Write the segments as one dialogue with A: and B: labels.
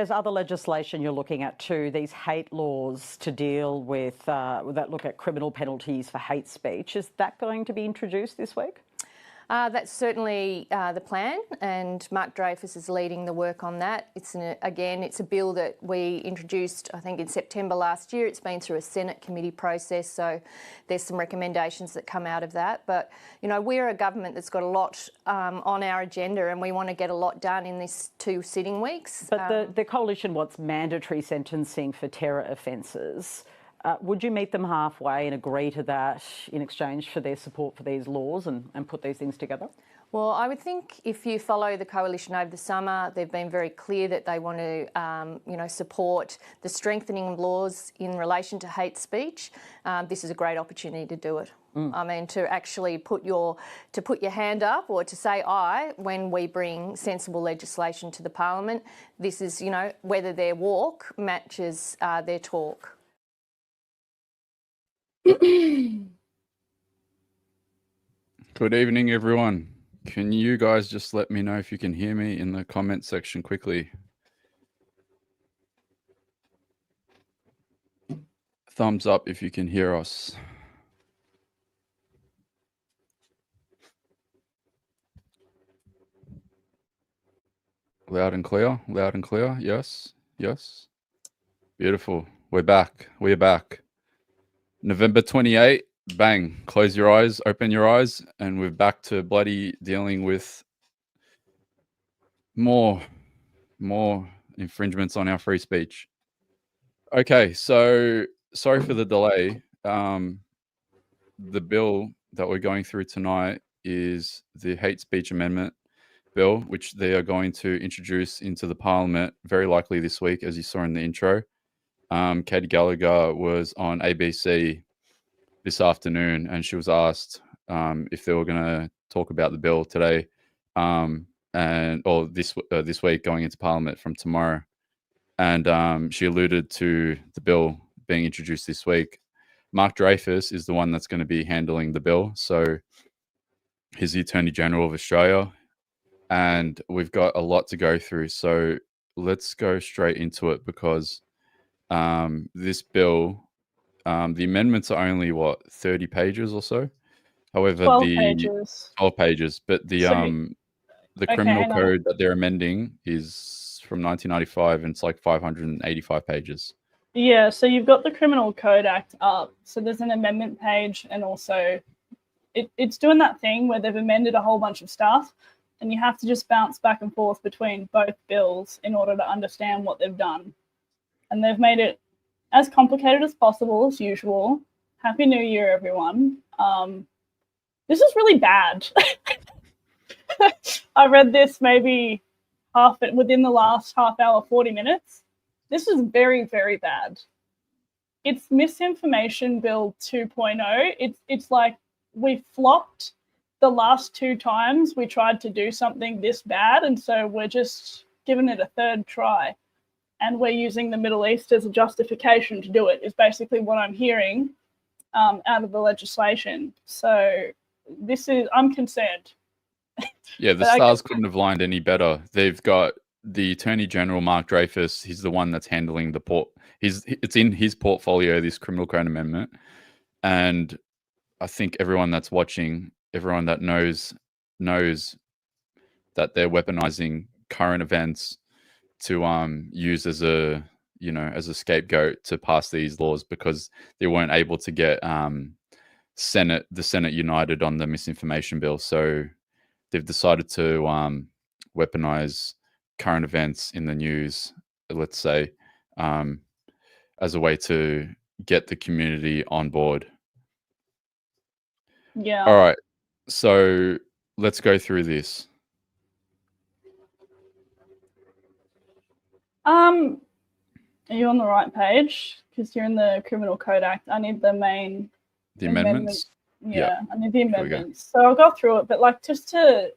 A: There's other legislation you're looking at too, these hate laws to deal with, that look at criminal penalties for hate speech. Is that going to be introduced this week?
B: That's certainly the plan, and Mark Dreyfus is leading the work on that. It's a bill that we introduced, I think, in September last year. It's been through a Senate committee process, so there's some recommendations that come out of that. But, you know, we're a government that's got a lot on our agenda, and we want to get a lot done in these 2 sitting weeks.
A: But the coalition wants mandatory sentencing for terror offences. Would you meet them halfway and agree to that in exchange for their support for these laws and put these things together?
B: Well, I would think if you follow the coalition over the summer, they've been very clear that they want to, support the strengthening of laws in relation to hate speech. This is a great opportunity to do it. I mean, to actually put your hand up or to say aye when we bring sensible legislation to the parliament. This is, whether their walk matches their talk.
C: Good evening, everyone. Can you guys just let me know if you can hear me in the comment section quickly? Thumbs up if you can hear us. Loud and clear, loud and clear. Yes, yes. Beautiful. We're back. We're back. November 28, bang, close your eyes, open your eyes, and we're back to bloody dealing with more infringements on our free speech. Okay, so sorry for the delay. The bill that we're going through tonight is the hate speech amendment bill, which they are going to introduce into the parliament very likely this week, as you saw in the intro. Katie Gallagher was on ABC this afternoon, and she was asked if they were going to talk about the bill today, or this week going into Parliament from tomorrow. And she alluded to the bill being introduced this week. Mark Dreyfus is the one that's going to be handling the bill, so he's the Attorney General of Australia, and we've got a lot to go through. So let's go straight into it, because this bill, the amendments are only 30 pages or so. However,
D: 12 pages.
C: 12 pages, but the criminal code that they're amending is from 1995, and it's like 585 pages.
D: Yeah, so you've got the Criminal Code Act up. So there's an amendment page, and also it's doing that thing where they've amended a whole bunch of stuff, and you have to just bounce back and forth between both bills in order to understand what they've done. And they've made it as complicated as possible, as usual. Happy New Year, everyone. This is really bad. I read this maybe within the last half hour, 40 minutes. This is very, very bad. It's Misinformation Bill 2.0. It's like we flopped the last 2 times we tried to do something this bad, and so we're just giving it a third try. And we're using the Middle East as a justification to do it, is basically what I'm hearing out of the legislation. So I'm concerned.
C: Yeah, the stars couldn't have lined any better. They've got the Attorney General, Mark Dreyfus. He's the one that's handling it's in his portfolio, this criminal code amendment. And I think everyone that's watching, everyone that knows that they're weaponizing current events to use as a scapegoat to pass these laws, because they weren't able to get the Senate united on the misinformation bill. So they've decided to weaponize current events in the news, let's say, as a way to get the community on board.
D: Yeah.
C: All right. So let's go through this.
D: Are you on the right page? Because you're in the Criminal Code Act. I need the
C: amendments.
D: Yeah, I need the amendments. So I'll go through it, but because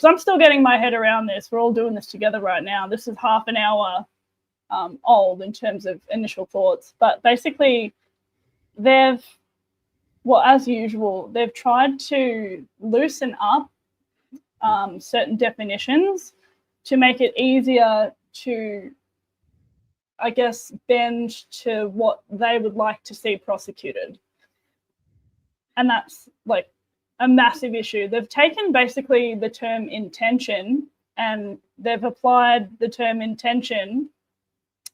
D: I'm still getting my head around this. We're all doing this together right now. This is half an hour old in terms of initial thoughts, but basically as usual, they've tried to loosen up certain definitions to make it easier to, I guess, bend to what they would like to see prosecuted. And that's like a massive issue. They've taken basically the term intention and they've applied the term intention,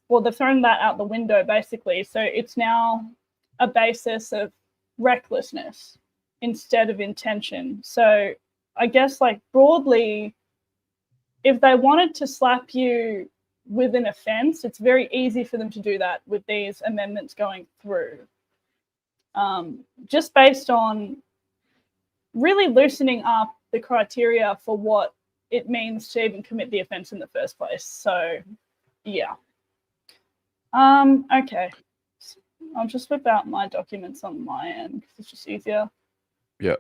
D: well, they've thrown that out the window basically. So it's now a basis of recklessness instead of intention. So I guess like broadly, if they wanted to slap you with an offence, it's very easy for them to do that with these amendments going through. Just based on really loosening up the criteria for what it means to even commit the offence in the first place. So, yeah. Okay. I'll just whip out my documents on my end because it's just easier.
C: Yeah.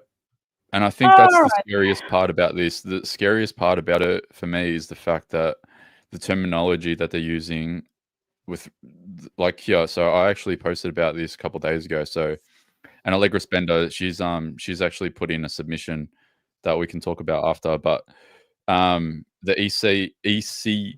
C: And I think that's the
D: Alright.
C: scariest part about this. The scariest part about it for me is the fact that the terminology that they're using with, like, here. So I actually posted about this a couple of days ago. So, and Allegra Spender, she's actually put in a submission that we can talk about after. But the ECAJ,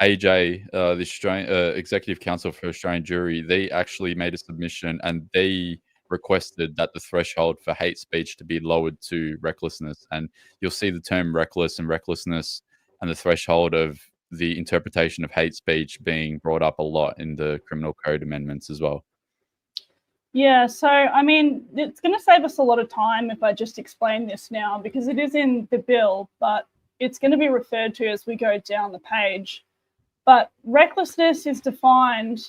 C: the Australian Executive Council for Australian Jury, they actually made a submission and they requested that the threshold for hate speech to be lowered to recklessness. And you'll see the term reckless and recklessness and the threshold of the interpretation of hate speech being brought up a lot in the criminal code amendments as well.
D: Yeah, so I mean, it's going to save us a lot of time if I just explain this now because it is in the bill, but it's going to be referred to as we go down the page. But recklessness is defined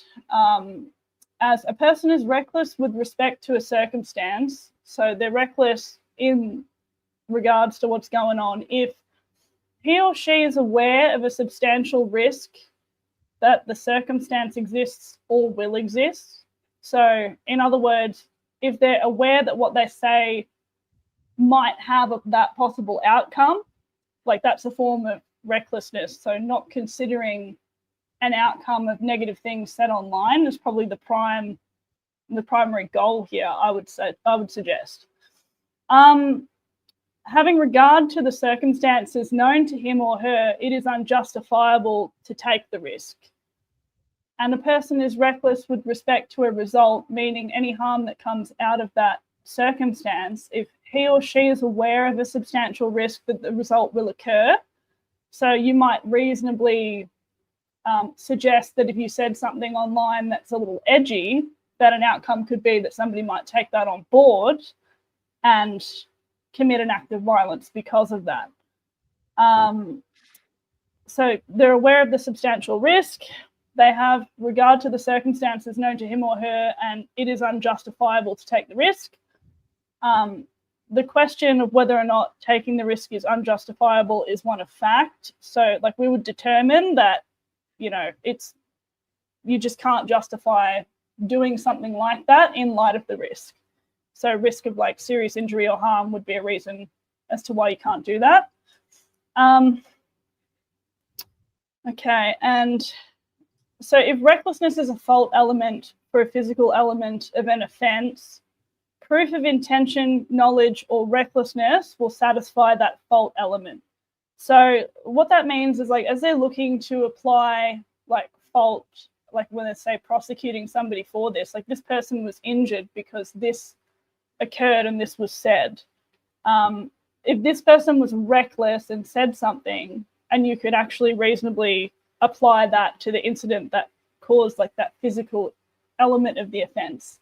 D: as a person is reckless with respect to a circumstance. So they're reckless in regards to what's going on if he or she is aware of a substantial risk that the circumstance exists or will exist. So in other words, if they're aware that what they say might have that possible outcome, like that's a form of recklessness. So not considering an outcome of negative things said online is probably the primary goal here, I would suggest. Having regard to the circumstances known to him or her, it is unjustifiable to take the risk. And a person is reckless with respect to a result, meaning any harm that comes out of that circumstance, if he or she is aware of a substantial risk that the result will occur. So you might reasonably suggest that if you said something online that's a little edgy, that an outcome could be that somebody might take that on board and commit an act of violence because of that. So they're aware of the substantial risk. They have regard to the circumstances known to him or her, and it is unjustifiable to take the risk. The question of whether or not taking the risk is unjustifiable is one of fact. So like we would determine that, you know, you just can't justify doing something like that in light of the risk. So risk of like serious injury or harm would be a reason as to why you can't do that. Okay, and so if recklessness is a fault element for a physical element of an offence, proof of intention, knowledge, or recklessness will satisfy that fault element. So what that means is like as they're looking to apply like fault, like when they say prosecuting somebody for this, like this person was injured because this occurred and this was said. If this person was reckless and said something, and you could actually reasonably apply that to the incident that caused like that physical element of the offence,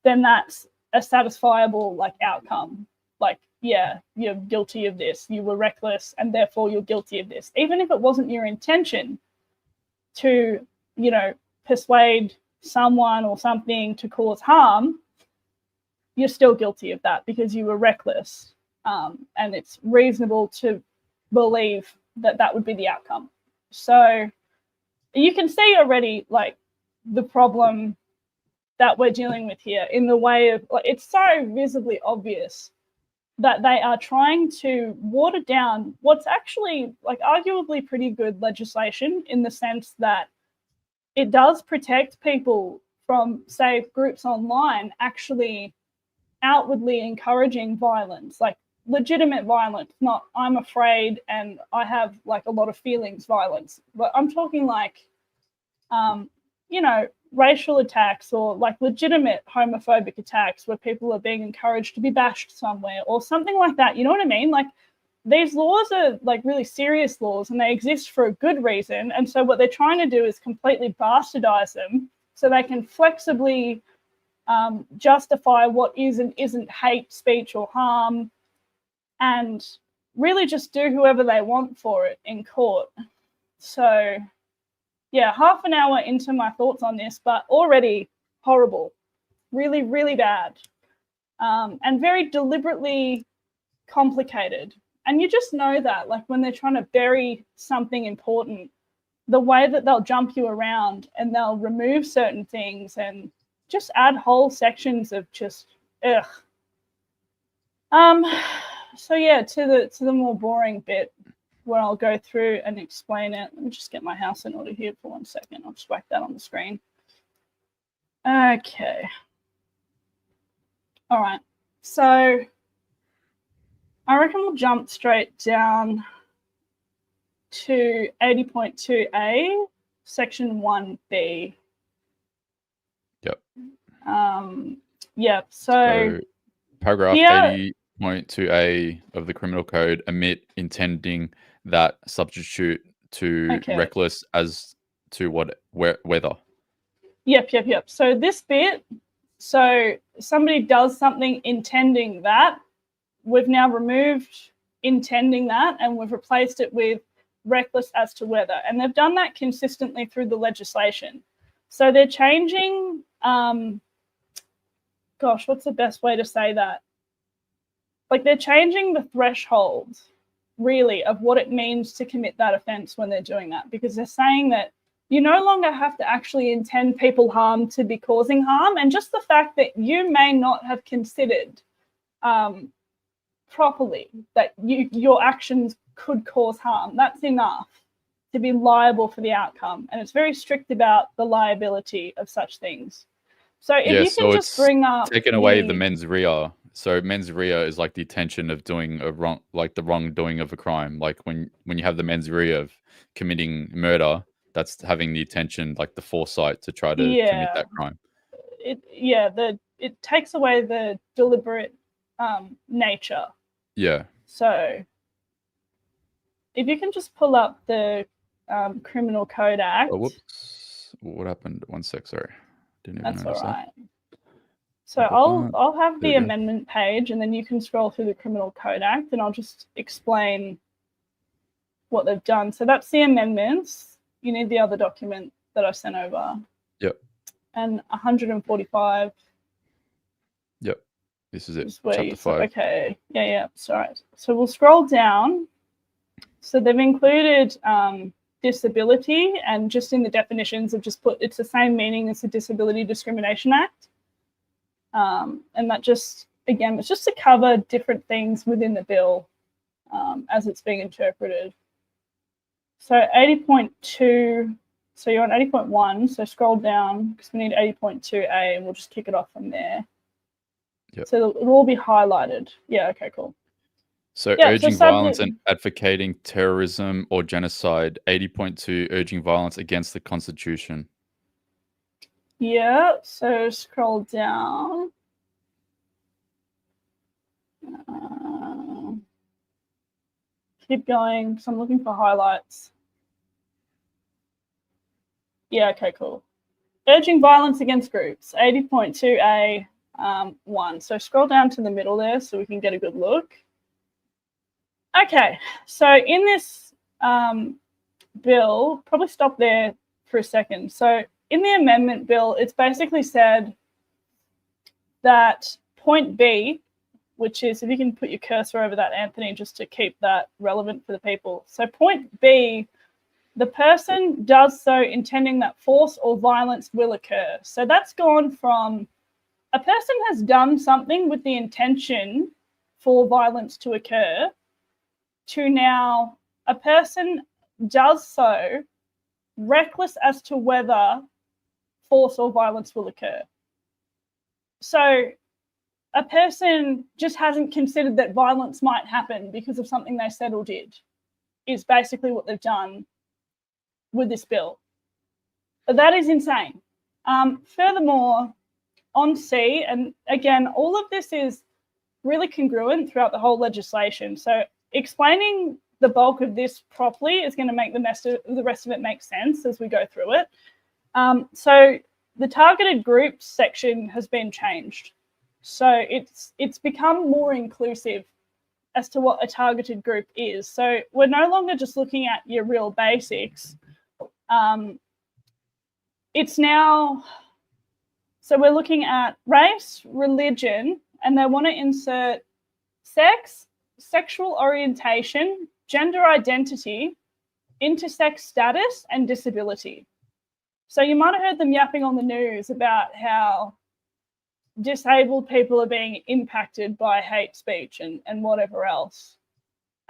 D: then that's a satisfiable like outcome. Like, yeah, you're guilty of this. You were reckless and therefore you're guilty of this. Even if it wasn't your intention to, you know, persuade someone or something to cause harm, you're still guilty of that because you were reckless. And it's reasonable to believe that that would be the outcome. So you can see already like the problem that we're dealing with here in the way of like, it's so visibly obvious that they are trying to water down what's actually like arguably pretty good legislation in the sense that it does protect people from, say, groups online actually outwardly encouraging violence. Like legitimate violence, not I'm afraid and I have like a lot of feelings violence. But I'm talking like, you know, racial attacks or like legitimate homophobic attacks where people are being encouraged to be bashed somewhere or something like that. You know what I mean? Like, these laws are like really serious laws and they exist for a good reason. And so what they're trying to do is completely bastardize them so they can flexibly justify what is and isn't hate speech or harm, and really just do whoever they want for it in court. So, yeah, half an hour into my thoughts on this, but already horrible, really, really bad, and very deliberately complicated. And you just know that, like, when they're trying to bury something important, the way that they'll jump you around and they'll remove certain things and just add whole sections of just ugh. So yeah, to the more boring bit where I'll go through and explain it. Let me just get my house in order here for 1 second. I'll just whack that on the screen. Okay. All right. So I reckon we'll jump straight down to 80.2a, section 1b.
C: Yep.
D: Yeah. So
C: paragraph
D: yeah,
C: 80.2a of the Criminal Code omit intending that substitute to reckless as to whether.
D: Yep. So this bit, so somebody does something intending that. We've now removed intending that and we've replaced it with reckless as to whether. And they've done that consistently through the legislation. So they're changing, gosh, what's the best way to say that? Like, they're changing the threshold, really, of what it means to commit that offence when they're doing that, because they're saying that you no longer have to actually intend people harm to be causing harm. And just the fact that you may not have considered properly that your actions could cause harm, that's enough to be liable for the outcome. And it's very strict about the liability of such things. So if you can just bring up
C: taking away the mens rea. So mens rea is like the intention of doing a wrong, like the wrongdoing of a crime. Like when you have the mens rea of committing murder, that's having the intention, like the foresight to try to commit that crime.
D: It takes away the deliberate nature.
C: Yeah.
D: So if you can just pull up the Criminal Code Act.
C: Oh, whoops. What happened? 1 sec, sorry. Didn't even
D: That's
C: notice
D: all right.
C: that.
D: So I'll have the amendment page and then you can scroll through the Criminal Code Act and I'll just explain what they've done. So that's the amendments. You need the other document that I sent over.
C: Yep.
D: And 145.
C: Yep. This is it. Chapter 5.
D: Okay. Yeah. Sorry. So we'll scroll down. So they've included disability, and just in the definitions have just put it's the same meaning as the Disability Discrimination Act. And that just, again, it's just to cover different things within the bill as it's being interpreted. So 80.2, so you're on 80.1, so scroll down because we need 80.2a and we'll just kick it off from there.
C: Yep.
D: So it'll all be highlighted. Yeah, okay, cool.
C: So urging violence and advocating terrorism or genocide. 80.2, urging violence against the Constitution.
D: Yeah, so scroll down. Keep going, because I'm looking for highlights. Yeah, okay, cool. Urging violence against groups, 80.2a, 1. So scroll down to the middle there so we can get a good look. Okay, so in this bill, probably stop there for a second. So in the amendment bill, it's basically said that point B, which is, if you can put your cursor over that, Anthony, just to keep that relevant for the people. So point B, the person does so intending that force or violence will occur. So that's gone from a person has done something with the intention for violence to occur to now a person does so reckless as to whether force or violence will occur. So a person just hasn't considered that violence might happen because of something they said or did, is basically what they've done with this bill. But that is insane. Furthermore, on C, and again, all of this is really congruent throughout the whole legislation. So explaining the bulk of this properly is going to make the rest of it make sense as we go through it. So the targeted groups section has been changed. So it's become more inclusive as to what a targeted group is. So we're no longer just looking at your real basics. It's now, so we're looking at race, religion, and they want to insert sex, sexual orientation, gender identity, intersex status, and disability. So you might have heard them yapping on the news about how disabled people are being impacted by hate speech and whatever else.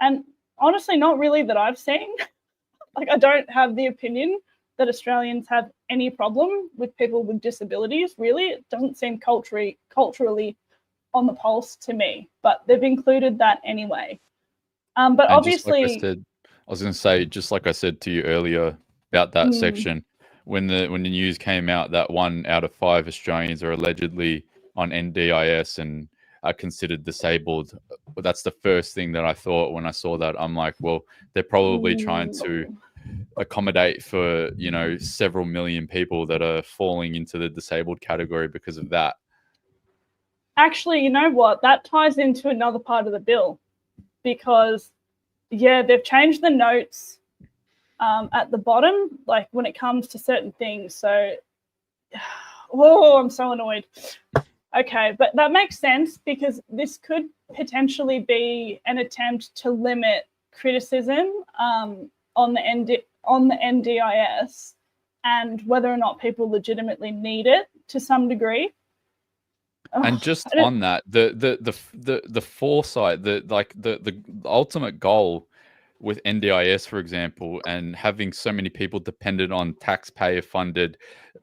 D: And honestly, not really that I've seen. Like, I don't have the opinion that Australians have any problem with people with disabilities, really. It doesn't seem culturally on the pulse to me, but they've included that anyway. But
C: And
D: obviously,
C: just like I was going to say, just like I said to you earlier about that section, when the news came out that 1 out of 5 Australians are allegedly on NDIS and are considered disabled, but that's the first thing that I thought when I saw that. I'm like, well, they're probably trying to accommodate for, you know, several million people that are falling into the disabled category because of that.
D: actually, you know what? That ties into another part of the bill, because, yeah, they've changed the notes at the bottom, like when it comes to certain things. So, oh, I'm so annoyed. Okay, but that makes sense, because this could potentially be an attempt to limit criticism on the NDIS and whether or not people legitimately need it to some degree.
C: And just on that, the foresight, the ultimate goal with NDIS, for example, and having so many people dependent on taxpayer-funded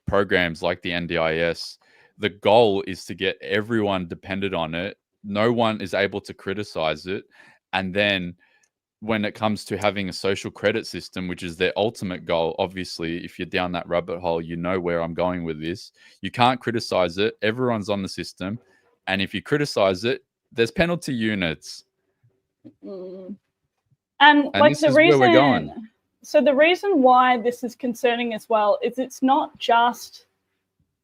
C: programs like the NDIS, the goal is to get everyone dependent on it. No one is able to criticize it. And then when it comes to having a social credit system, which is their ultimate goal, obviously, if you're down that rabbit hole, you know where I'm going with this. You can't criticize it. Everyone's on the system. And if you criticize it, there's penalty units.
D: And like,
C: this is where we're going.
D: So the reason why this is concerning as well is it's not just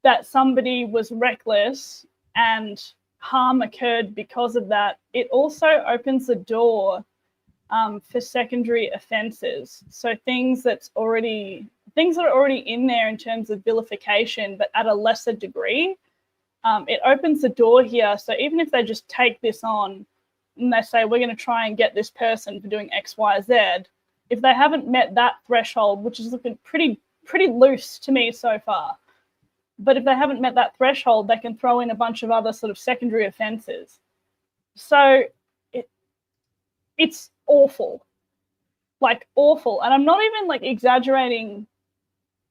D: that somebody was reckless and harm occurred because of that. It also opens the door for secondary offences. So things that are already in there in terms of vilification, but at a lesser degree. It opens the door here. So even if they just take this on and they say, we're going to try and get this person for doing X, Y, Z, if they haven't met that threshold, which is looking pretty loose to me so far, but if they haven't met that threshold, they can throw in a bunch of other sort of secondary offences. So it's awful, like awful. And I'm not even like exaggerating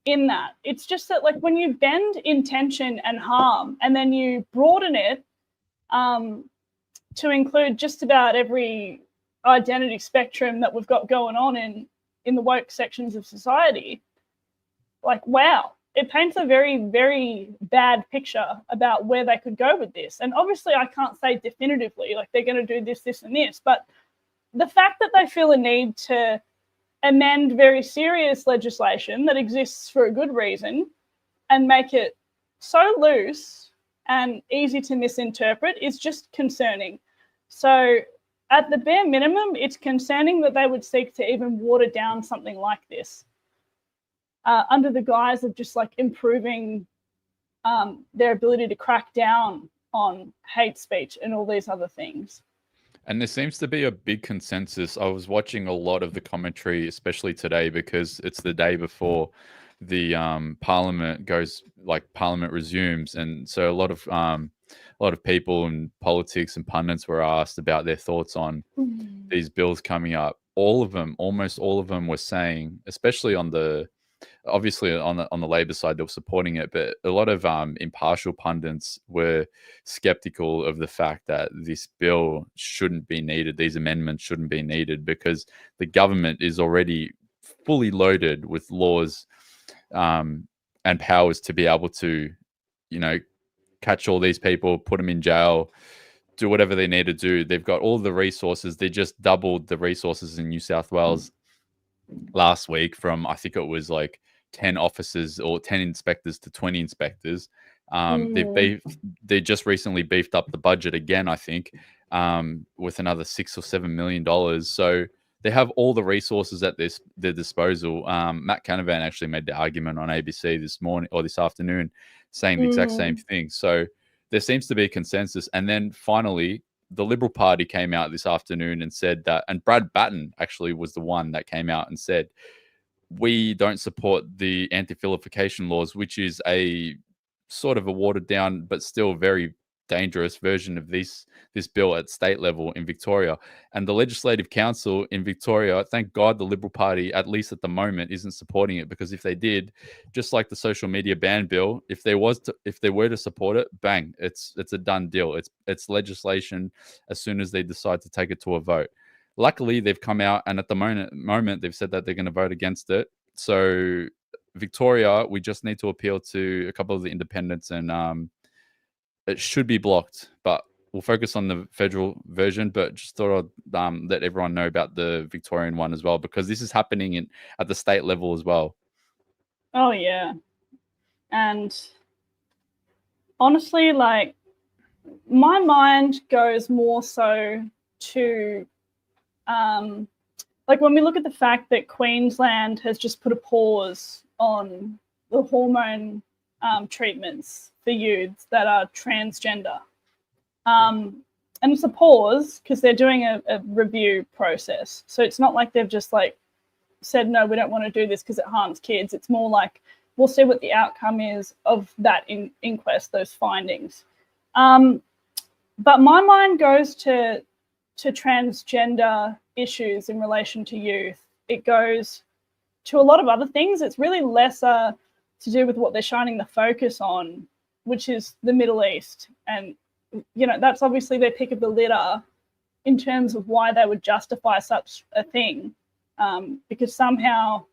D: in that. It's just that, like, when you bend intention and harm and then you broaden it to include just about every identity spectrum that we've got going on in the woke sections of society, like, wow, it paints a very, very bad picture about where they could go with this. And obviously I can't say definitively, like, they're going to do this, this, and this, but the fact that they feel a need to amend very serious legislation that exists for a good reason and make it so loose and easy to misinterpret is just concerning. So at the bare minimum, it's concerning that they would seek to even water down something like this under the guise of just like improving their ability to crack down on hate speech and all these other things.
C: And there seems to be a big consensus. I was watching a lot of the commentary, especially today, because it's the day before the Parliament resumes, and so a lot of people in politics and pundits were asked about their thoughts on these bills coming up. Almost all of them were saying, especially on the obviously on the Labor side, they were supporting it, but a lot of impartial pundits were skeptical of the fact that this bill shouldn't be needed, these amendments shouldn't be needed, because the government is already fully loaded with laws and powers to be able to, catch all these people, put them in jail, do whatever they need to do. They've got all the resources. They just doubled the resources in New South Wales last week from, I think it was like 10 officers or 10 inspectors to 20 inspectors. They just recently beefed up the budget again, I think, with another $6 or $7 million. So they have all the resources at their disposal. Matt Canavan actually made the argument on ABC this morning or this afternoon, saying the exact same thing. So there seems to be a consensus. And then finally, the Liberal Party came out this afternoon and said that, and Brad Batten actually was the one that came out and said, we don't support the anti-filification laws, which is a sort of a watered down but still very dangerous version of this bill at state level in Victoria. And the Legislative Council in Victoria, thank God the Liberal Party, at least at the moment, isn't supporting it, because if they did, just like the social media ban bill, if they were to support it, bang, it's a done deal. It's legislation as soon as they decide to take it to a vote. Luckily, they've come out and at the moment they've said that they're going to vote against it. So Victoria, we just need to appeal to a couple of the independents and it should be blocked, but we'll focus on the federal version. But just thought I'd let everyone know about the Victorian one as well, because this is happening at the state level as well.
D: Oh, yeah. And honestly, like, my mind goes more so to, like, when we look at the fact that Queensland has just put a pause on the hormone treatments for youths that are transgender. And it's a pause because they're doing a review process. So it's not like they've just like said, no, we don't want to do this because it harms kids. It's more like, we'll see what the outcome is of that inquest, those findings. But my mind goes to transgender issues in relation to youth. It goes to a lot of other things. It's really lesser to do with what they're shining the focus on, which is the Middle East. And, that's obviously their pick of the litter in terms of why they would justify such a thing, because somehow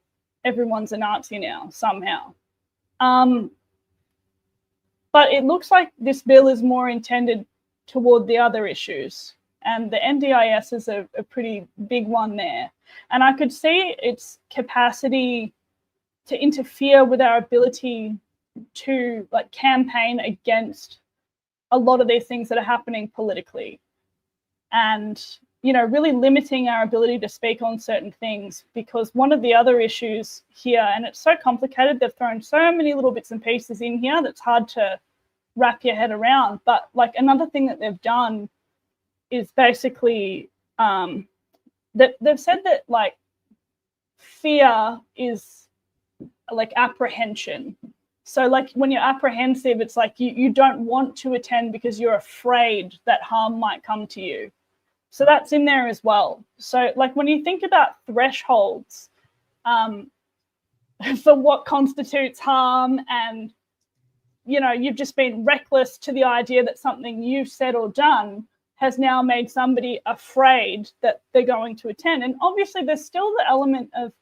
D: everyone's a Nazi now, somehow. But it looks like this bill is more intended toward the other issues. And the NDIS is a pretty big one there. And I could see its capacity to interfere with our ability to like campaign against a lot of these things that are happening politically, and really limiting our ability to speak on certain things. Because one of the other issues here, and it's so complicated, they've thrown so many little bits and pieces in here that's hard to wrap your head around, but like another thing that they've done is basically that they've said that like fear is like apprehension. So like when you're apprehensive, it's like you don't want to attend because you're afraid that harm might come to you. So that's in there as well. So like when you think about thresholds for what constitutes harm, and you've just been reckless to the idea that something you've said or done has now made somebody afraid that they're going to attend. And obviously there's still the element of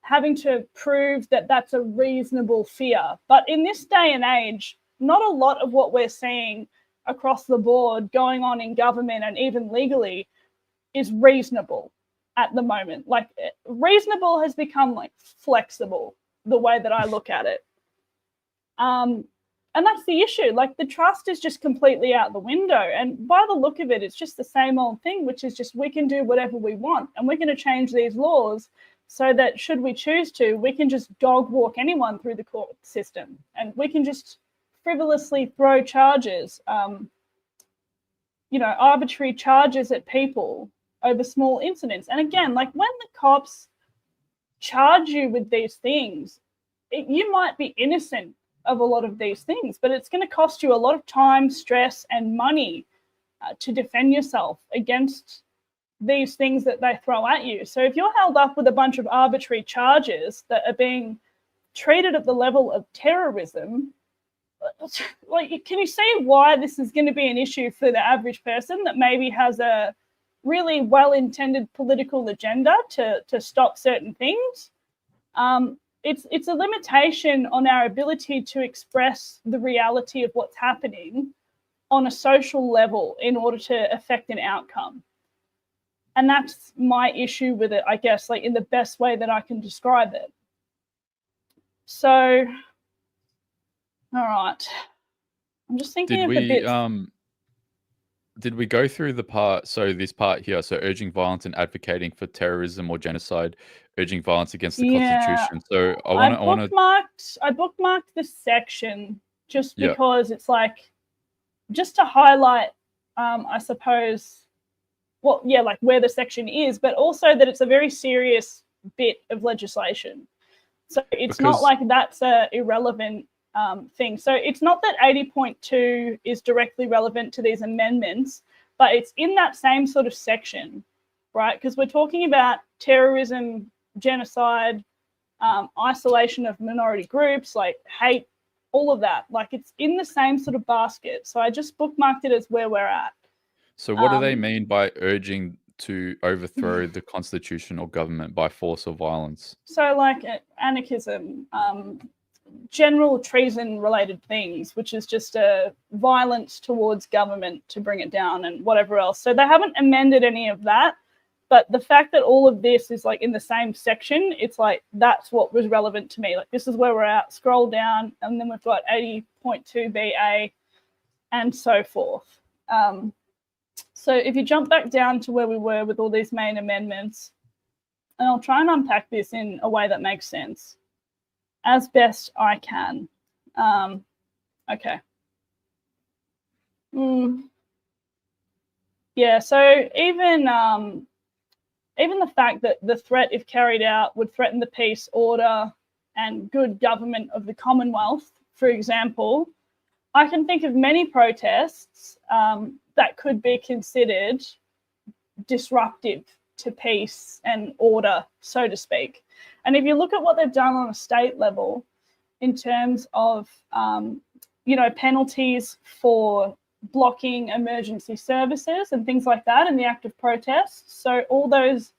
D: having to prove that that's a reasonable fear. But in this day and age, not a lot of what we're seeing across the board going on in government and even legally is reasonable at the moment. Like, reasonable has become like flexible, the way that I look at it. And that's the issue. Like, the trust is just completely out the window. And by the look of it, it's just the same old thing, which is just we can do whatever we want. And we're going to change these laws so that should we choose to, we can just dog walk anyone through the court system. And we can just frivolously throw charges, arbitrary charges at people over small incidents. And again, like when the cops charge you with these things, you might be innocent of a lot of these things, but it's going to cost you a lot of time, stress, and money to defend yourself against these things that they throw at you. So if you're held up with a bunch of arbitrary charges that are being treated at the level of terrorism, like, can you see why this is going to be an issue for the average person that maybe has a really well-intended political agenda to stop certain things? It's a limitation on our ability to express the reality of what's happening on a social level in order to affect an outcome. And that's my issue with it, I guess, like in the best way that I can describe it. So, all right. I'm just thinking of the bits.
C: Did we go through the part, so this part here, so urging violence and advocating for terrorism or genocide, urging violence against the Constitution. So I
D: bookmarked this section just because it's like, just to highlight, I suppose, like where the section is, but also that it's a very serious bit of legislation. So it's not like that's a irrelevant thing. So it's not that 80.2 is directly relevant to these amendments, but it's in that same sort of section, right? Because we're talking about terrorism, genocide, isolation of minority groups, like hate, all of that. Like it's in the same sort of basket. So I just bookmarked it as where we're at.
C: So what do they mean by urging to overthrow the constitution or government by force or violence?
D: So like anarchism, general treason-related things, which is just a violence towards government to bring it down and whatever else. So they haven't amended any of that, but the fact that all of this is like in the same section, it's like that's what was relevant to me. Like this is where we're at. Scroll down, and then we've got 80.2BA and so forth. So if you jump back down to where we were with all these main amendments, and I'll try and unpack this in a way that makes sense as best I can. Okay. Yeah, so even the fact that the threat, if carried out, would threaten the peace, order, and good government of the Commonwealth, for example, I can think of many protests that could be considered disruptive to peace and order, so to speak. And if you look at what they've done on a state level in terms of, penalties for blocking emergency services and things like that in the act of protest, so all those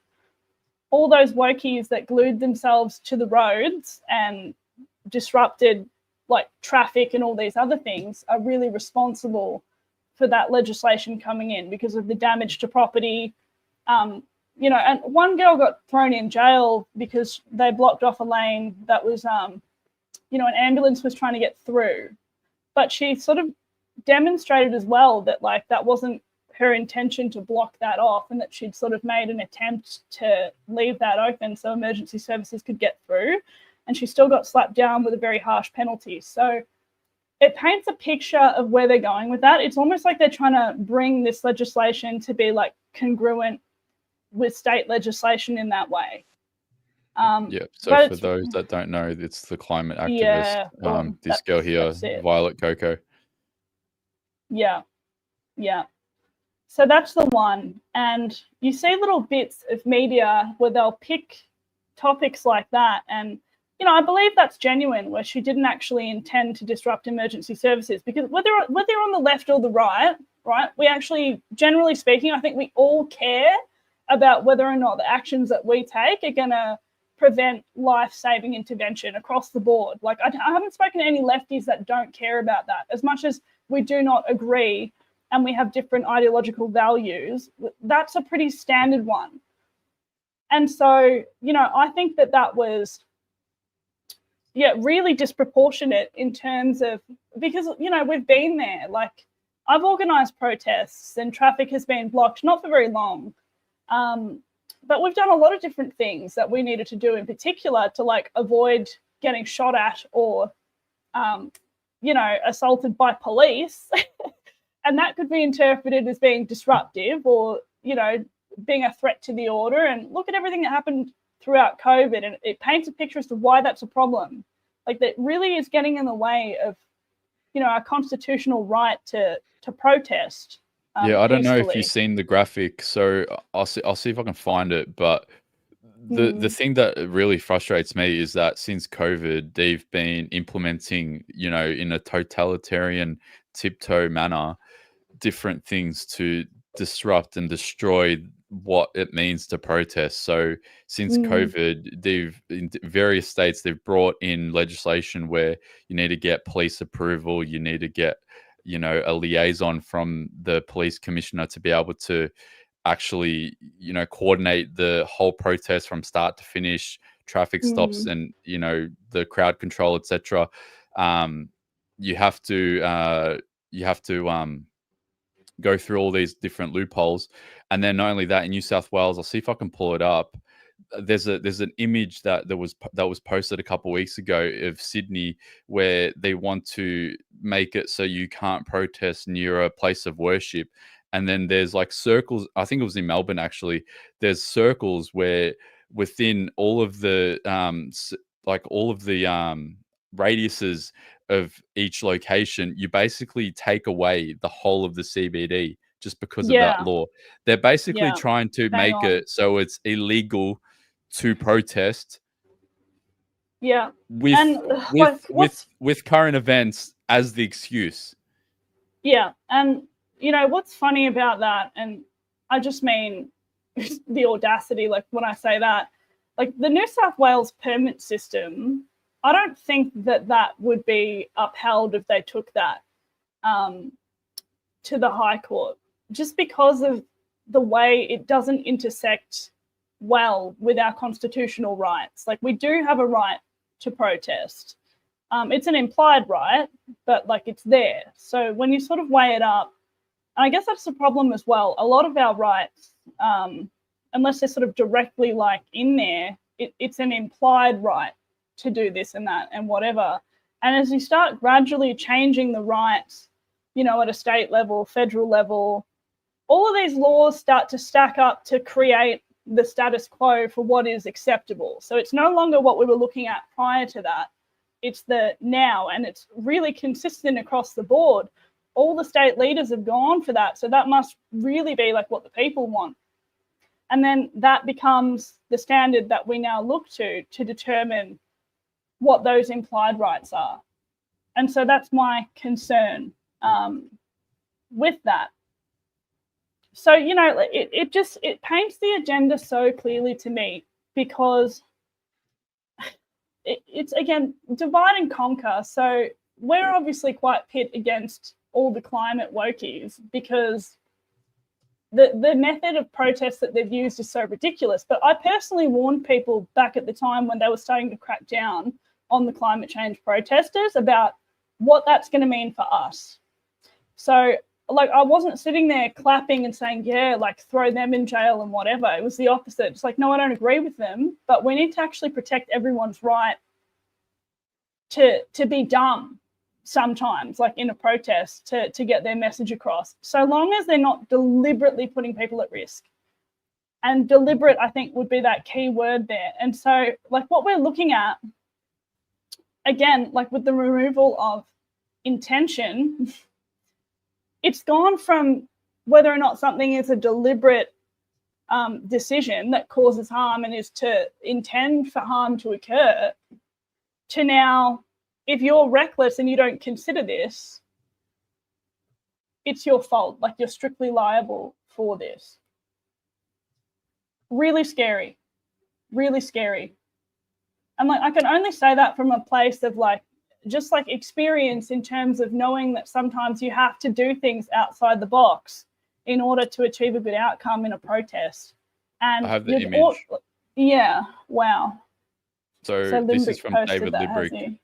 D: wokies that glued themselves to the roads and disrupted like traffic and all these other things are really responsible for that legislation coming in because of the damage to property. And one girl got thrown in jail because they blocked off a lane that was, an ambulance was trying to get through. But she sort of demonstrated as well that like that wasn't her intention to block that off, and that she'd sort of made an attempt to leave that open so emergency services could get through, and she still got slapped down with a very harsh penalty. So it paints a picture of where they're going with that. It's almost like they're trying to bring this legislation to be like congruent with state legislation in that way.
C: So for those that don't know, it's the climate activist, this girl here, Violet Coco.
D: Yeah. So that's the one. And you see little bits of media where they'll pick topics like that. And, I believe that's genuine, where she didn't actually intend to disrupt emergency services, because whether you're on the left or the right, we actually, generally speaking, I think we all care about whether or not the actions that we take are going to prevent life-saving intervention across the board. Like I haven't spoken to any lefties that don't care about that. As much as we do not agree and we have different ideological values, that's a pretty standard one. And so, I think that was, really disproportionate in terms of, because, we've been there. Like I've organised protests and traffic has been blocked, not for very long. But we've done a lot of different things that we needed to do in particular to like avoid getting shot at or, assaulted by police. And that could be interpreted as being disruptive or, being a threat to the order. And look at everything that happened throughout COVID, and it paints a picture as to why that's a problem. Like that really is getting in the way of, our constitutional right to protest.
C: I don't know if you've seen the graphic, so I'll see if I can find it, but the thing that really frustrates me is that since COVID, they've been implementing, in a totalitarian tiptoe manner, different things to disrupt and destroy what it means to protest. So since COVID, in various states, they've brought in legislation where you need to get police approval, you need to get, a liaison from the police commissioner to be able to actually, coordinate the whole protest from start to finish, traffic stops and, the crowd control, etc. You have to go through all these different loopholes. And then not only that, in New South Wales, I'll see if I can pull it up. There's an image that was posted a couple of weeks ago of Sydney, where they want to make it so you can't protest near a place of worship. And then there's like circles, I think it was in Melbourne actually, there's circles where within all of the radiuses of each location, you basically take away the whole of the CBD just because of that law. They're basically trying to make it so it's illegal to protest.
D: Yeah.
C: With current events as the excuse.
D: Yeah. And what's funny about that, and I just mean the audacity, like when I say that, like the New South Wales permit system, I don't think that would be upheld if they took that to the High Court, just because of the way it doesn't intersect well with our constitutional rights. Like we do have a right to protest. It's an implied right, but like it's there. So when you sort of weigh it up, and I guess that's the problem as well. A lot of our rights, unless they're sort of directly like in there, it's an implied right to do this and that and whatever. And as you start gradually changing the rights, at a state level, federal level, all of these laws start to stack up to create the status quo for what is acceptable. So it's no longer what we were looking at prior to that. It's the now, and it's really consistent across the board. All the state leaders have gone for that. So that must really be like what the people want. And then that becomes the standard that we now look to determine what those implied rights are. And so that's my concern with that. So, it paints the agenda so clearly to me, because it's, again, divide and conquer. So we're obviously quite pit against all the climate wokies, because the method of protest that they've used is so ridiculous. But I personally warned people back at the time when they were starting to crack down on the climate change protesters about what that's going to mean for us. So, like, I wasn't sitting there clapping and saying, yeah, like, throw them in jail and whatever. It was the opposite. It's like, no, I don't agree with them, but we need to actually protect everyone's right to be dumb sometimes, like in a protest, to get their message across, so long as they're not deliberately putting people at risk. And deliberate, I think, would be that key word there. And so, like, what we're looking at, again, like with the removal of intention, it's gone from whether or not something is a deliberate decision that causes harm and is to intend for harm to occur, to now, if you're reckless and you don't consider this, it's your fault. Like, you're strictly liable for this. Really scary. Really scary. And like, I can only say that from a place of like, just like experience, in terms of knowing that sometimes you have to do things outside the box in order to achieve a good outcome in a protest. And
C: I have the image.
D: Yeah, wow.
C: So this is from David Librick.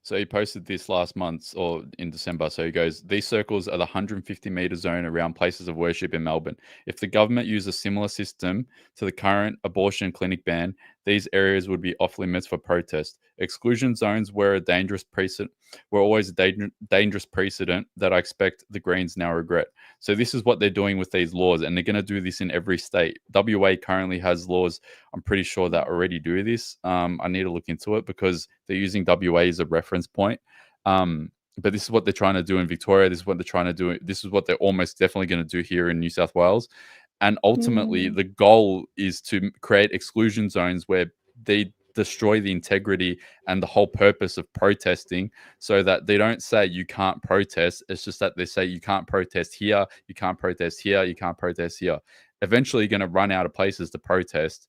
C: So he posted this last month, or in December. So he goes, these circles are the 150-metre zone around places of worship in Melbourne. If the government used a similar system to the current abortion clinic ban, these areas would be off limits for protest. Exclusion zones were always a dangerous precedent that I expect the Greens now regret. So this is what they're doing with these laws, and they're going to do this in every state. WA currently has laws, I'm pretty sure, that already do this. I need to look into it because they're using WA as a reference point. But this is what they're trying to do in Victoria. This is what they're trying to do. This is what they're almost definitely going to do here in New South Wales. And ultimately, the goal is to create exclusion zones where they destroy the integrity and the whole purpose of protesting, so that they don't say you can't protest. It's just that they say you can't protest here, you can't protest here, you can't protest here. Eventually, you're going to run out of places to protest,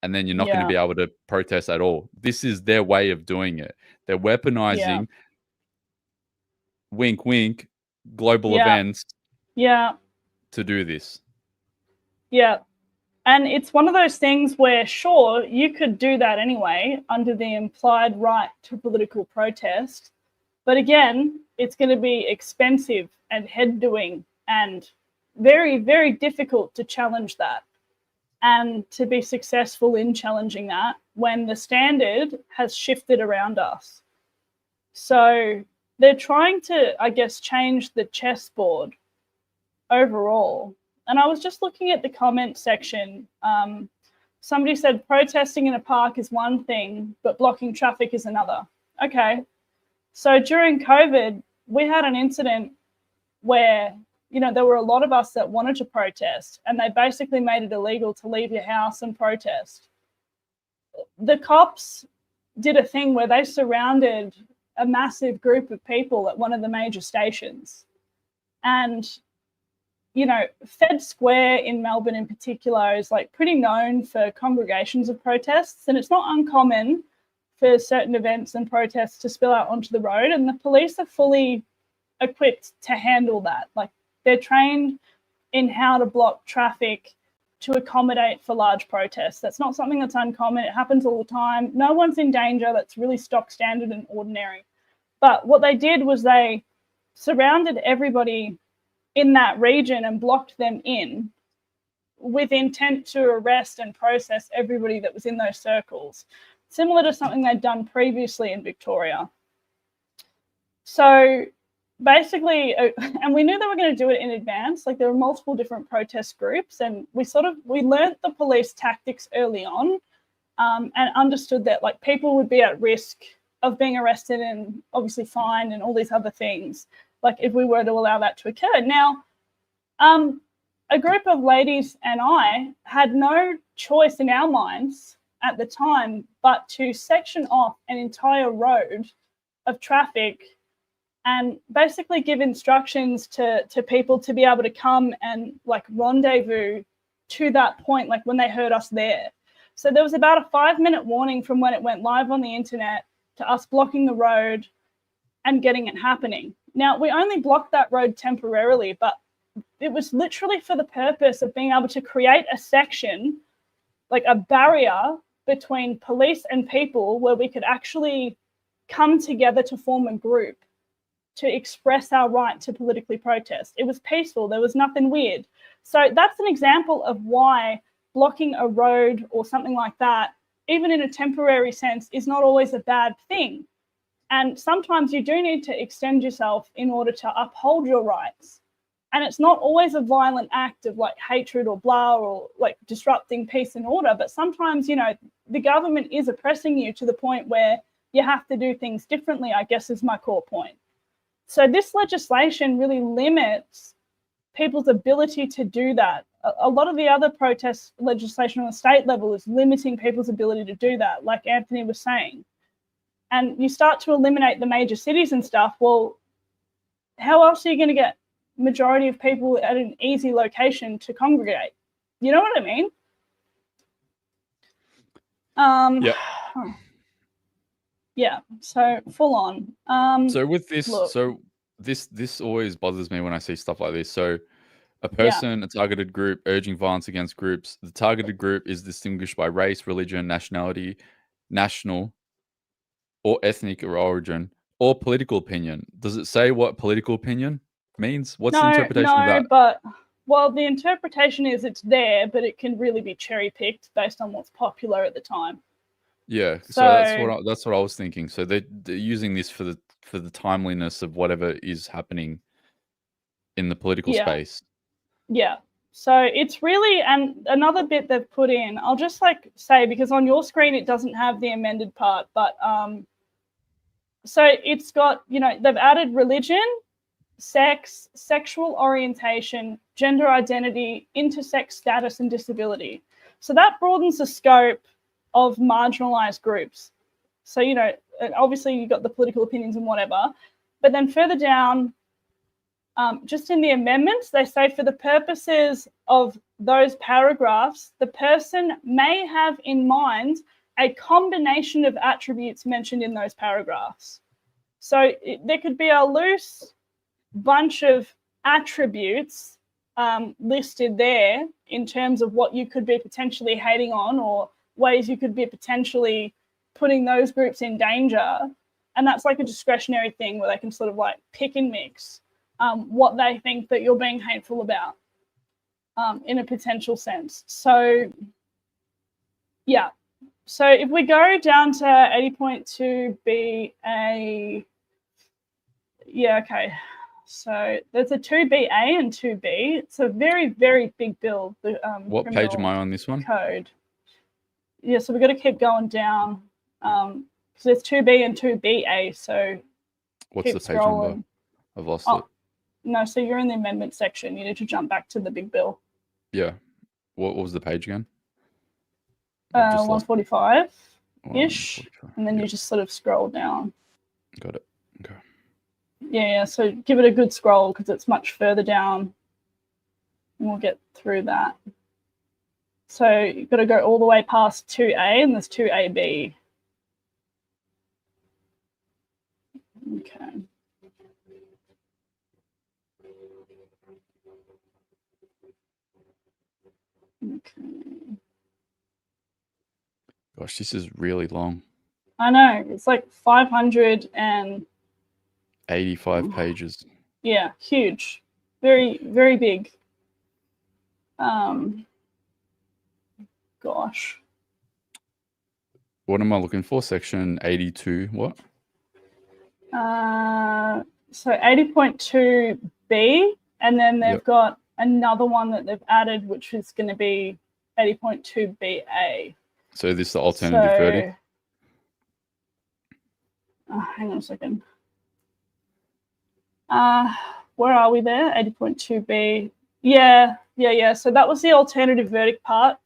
C: and then you're not going to be able to protest at all. This is their way of doing it. They're weaponizing, wink, wink, global events to do this.
D: Yeah. And it's one of those things where, sure, you could do that anyway under the implied right to political protest. But again, it's going to be expensive and head-doing and very, very difficult to challenge that and to be successful in challenging that when the standard has shifted around us. So they're trying to, I guess, change the chessboard overall. And I was just looking at the comment section. Somebody said protesting in a park is one thing, but blocking traffic is another. Okay. So during COVID, we had an incident where, you know, there were a lot of us that wanted to protest, and they basically made it illegal to leave your house and protest. The cops did a thing where they surrounded a massive group of people at one of the major stations. And you know, Fed Square in Melbourne in particular is like pretty known for congregations of protests, and it's not uncommon for certain events and protests to spill out onto the road, and the police are fully equipped to handle that. Like, they're trained in how to block traffic to accommodate for large protests. That's not something that's uncommon. It happens all the time. No one's in danger. That's really stock standard and ordinary. But what they did was they surrounded everybody in that region and blocked them in with intent to arrest and process everybody that was in those circles, similar to something they'd done previously in Victoria. So basically, and we knew they were going to do it in advance. Like, there were multiple different protest groups, and we learnt the police tactics early on, and understood that like people would be at risk of being arrested and obviously fined and all these other things, like if we were to allow that to occur. Now, a group of ladies and I had no choice in our minds at the time but to section off an entire road of traffic and basically give instructions to people to be able to come and like rendezvous to that point, like when they heard us there. So there was about a 5-minute warning from when it went live on the internet to us blocking the road and getting it happening. Now, we only blocked that road temporarily, but it was literally for the purpose of being able to create a section, like a barrier between police and people, where we could actually come together to form a group to express our right to politically protest. It was peaceful. There was nothing weird. So that's an example of why blocking a road or something like that, even in a temporary sense, is not always a bad thing. And sometimes you do need to extend yourself in order to uphold your rights. And it's not always a violent act of like hatred or blah, or like disrupting peace and order. But sometimes, you know, the government is oppressing you to the point where you have to do things differently, I guess, is my core point. So this legislation really limits people's ability to do that. A lot of the other protest legislation on the state level is limiting people's ability to do that, like Anthony was saying. And you start to eliminate the major cities and stuff. Well, how else are you going to get majority of people at an easy location to congregate? You know what I mean?
C: Yeah.
D: Yeah. So full on.
C: So with this,
D: look,
C: this always bothers me when I see stuff like this. So a person, a targeted group urging violence against groups. The targeted group is distinguished by race, religion, nationality, national or ethnic or origin, or political opinion. Does it say what political opinion means? What's the interpretation of that?
D: But, well, the interpretation is it's there, but it can really be cherry-picked based on what's popular at the time.
C: Yeah, so that's what I was thinking. So they're using this for the timeliness of whatever is happening in the political space. Yeah.
D: So it's really, and another bit they've put in, I'll just like say, because on your screen it doesn't have the amended part, but so it's got, you know, they've added religion, sex, sexual orientation, gender identity, intersex status, and disability. So that broadens the scope of marginalised groups. So, you know, obviously you've got the political opinions and whatever, but then further down, just in the amendments, they say for the purposes of those paragraphs, the person may have in mind a combination of attributes mentioned in those paragraphs. So there could be a loose bunch of attributes listed there in terms of what you could be potentially hating on or ways you could be potentially putting those groups in danger. And that's like a discretionary thing where they can sort of like pick and mix what they think that you're being hateful about in a potential sense. So, yeah. So if we go down to 80.2BA, yeah, okay. So there's a 2BA and 2B. It's a very, very big bill. The,
C: what page am I on this one?
D: Code. Yeah, so we've got to keep going down. So there's 2B and 2BA. So
C: what's the page number? I've lost it.
D: No, so you're in the amendment section. You need to jump back to the big bill.
C: Yeah. What was the page again?
D: 145-ish. And then you just sort of scroll down.
C: Got it. Okay.
D: Yeah, so give it a good scroll because it's much further down. And we'll get through that. So you've got to go all the way past 2A and there's 2AB. Okay. Okay.
C: Gosh, this is really long.
D: I know. It's like 585
C: pages.
D: Yeah, huge. Very, very big. Gosh.
C: What am I looking for? Section 82, what?
D: So 80.2B, and then they've got another one that they've added, which is going to be 80.2BA.
C: So this is the alternative verdict?
D: Hang on a second. Where are we there? 80.2B. Yeah. So that was the alternative verdict part.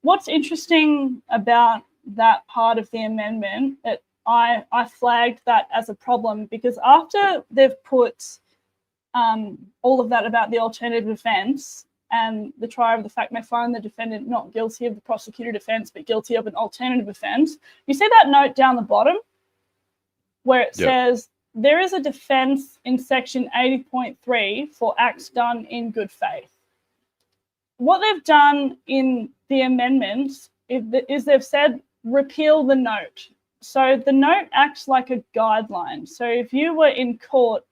D: What's interesting about that part of the amendment, that I flagged that as a problem because after they've put all of that about the alternative offence and the trier of the fact may find the defendant not guilty of the prosecuted offence but guilty of an alternative offence, you see that note down the bottom where it says there is a defence in section 80.3 for acts done in good faith. What they've done in the amendments is they've said repeal the note. So the note acts like a guideline. So if you were in court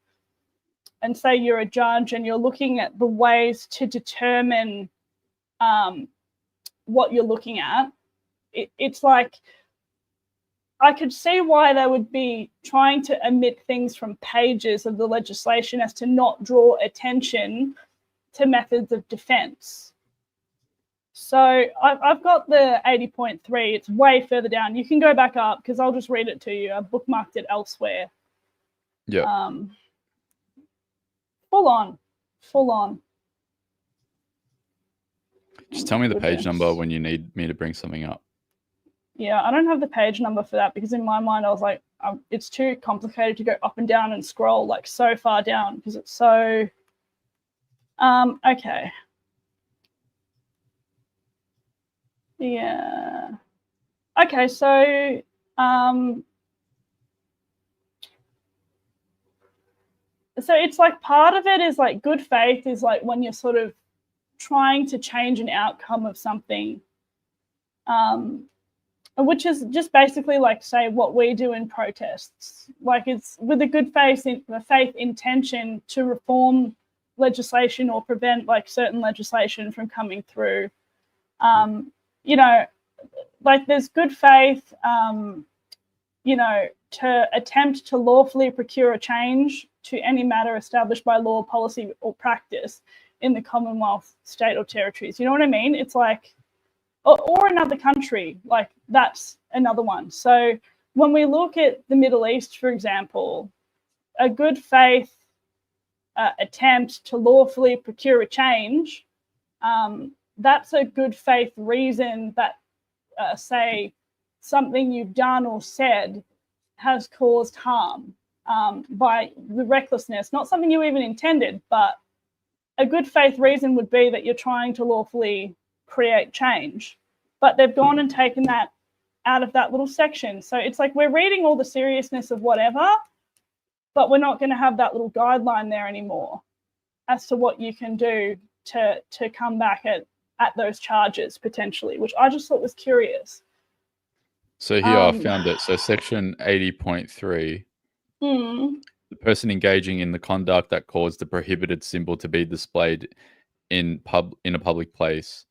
D: and say you're a judge and you're looking at the ways to determine what you're looking at, it's like I could see why they would be trying to omit things from pages of the legislation as to not draw attention to methods of defence. So I've got the 80.3. It's way further down. You can go back up because I'll just read it to you. I've bookmarked it elsewhere.
C: Yeah.
D: Full on.
C: Just tell me the page number when you need me to bring something up.
D: Yeah, I don't have the page number for that because in my mind I was like, it's too complicated to go up and down and scroll like so far down because it's so. Okay. Yeah. Okay, so it's like part of it is like good faith is like when you're sort of trying to change an outcome of something, which is just basically like say what we do in protests. Like it's with a good faith intention to reform legislation or prevent like certain legislation from coming through. You know, like there's good faith, you know, to attempt to lawfully procure a change to any matter established by law, policy, or practice in the Commonwealth, state, or territories. You know what I mean? It's like, or another country, like that's another one. So when we look at the Middle East, for example, a good faith attempt to lawfully procure a change, that's a good faith reason that, say, something you've done or said has caused harm by the recklessness, not something you even intended, but a good faith reason would be that you're trying to lawfully create change. But they've gone and taken that out of that little section. So it's like we're reading all the seriousness of whatever, but we're not going to have that little guideline there anymore as to what you can do to come back at those charges potentially, which I just thought was curious.
C: So here I found it. So section 80.3, the person engaging in the conduct that caused the prohibited symbol to be displayed in a public place.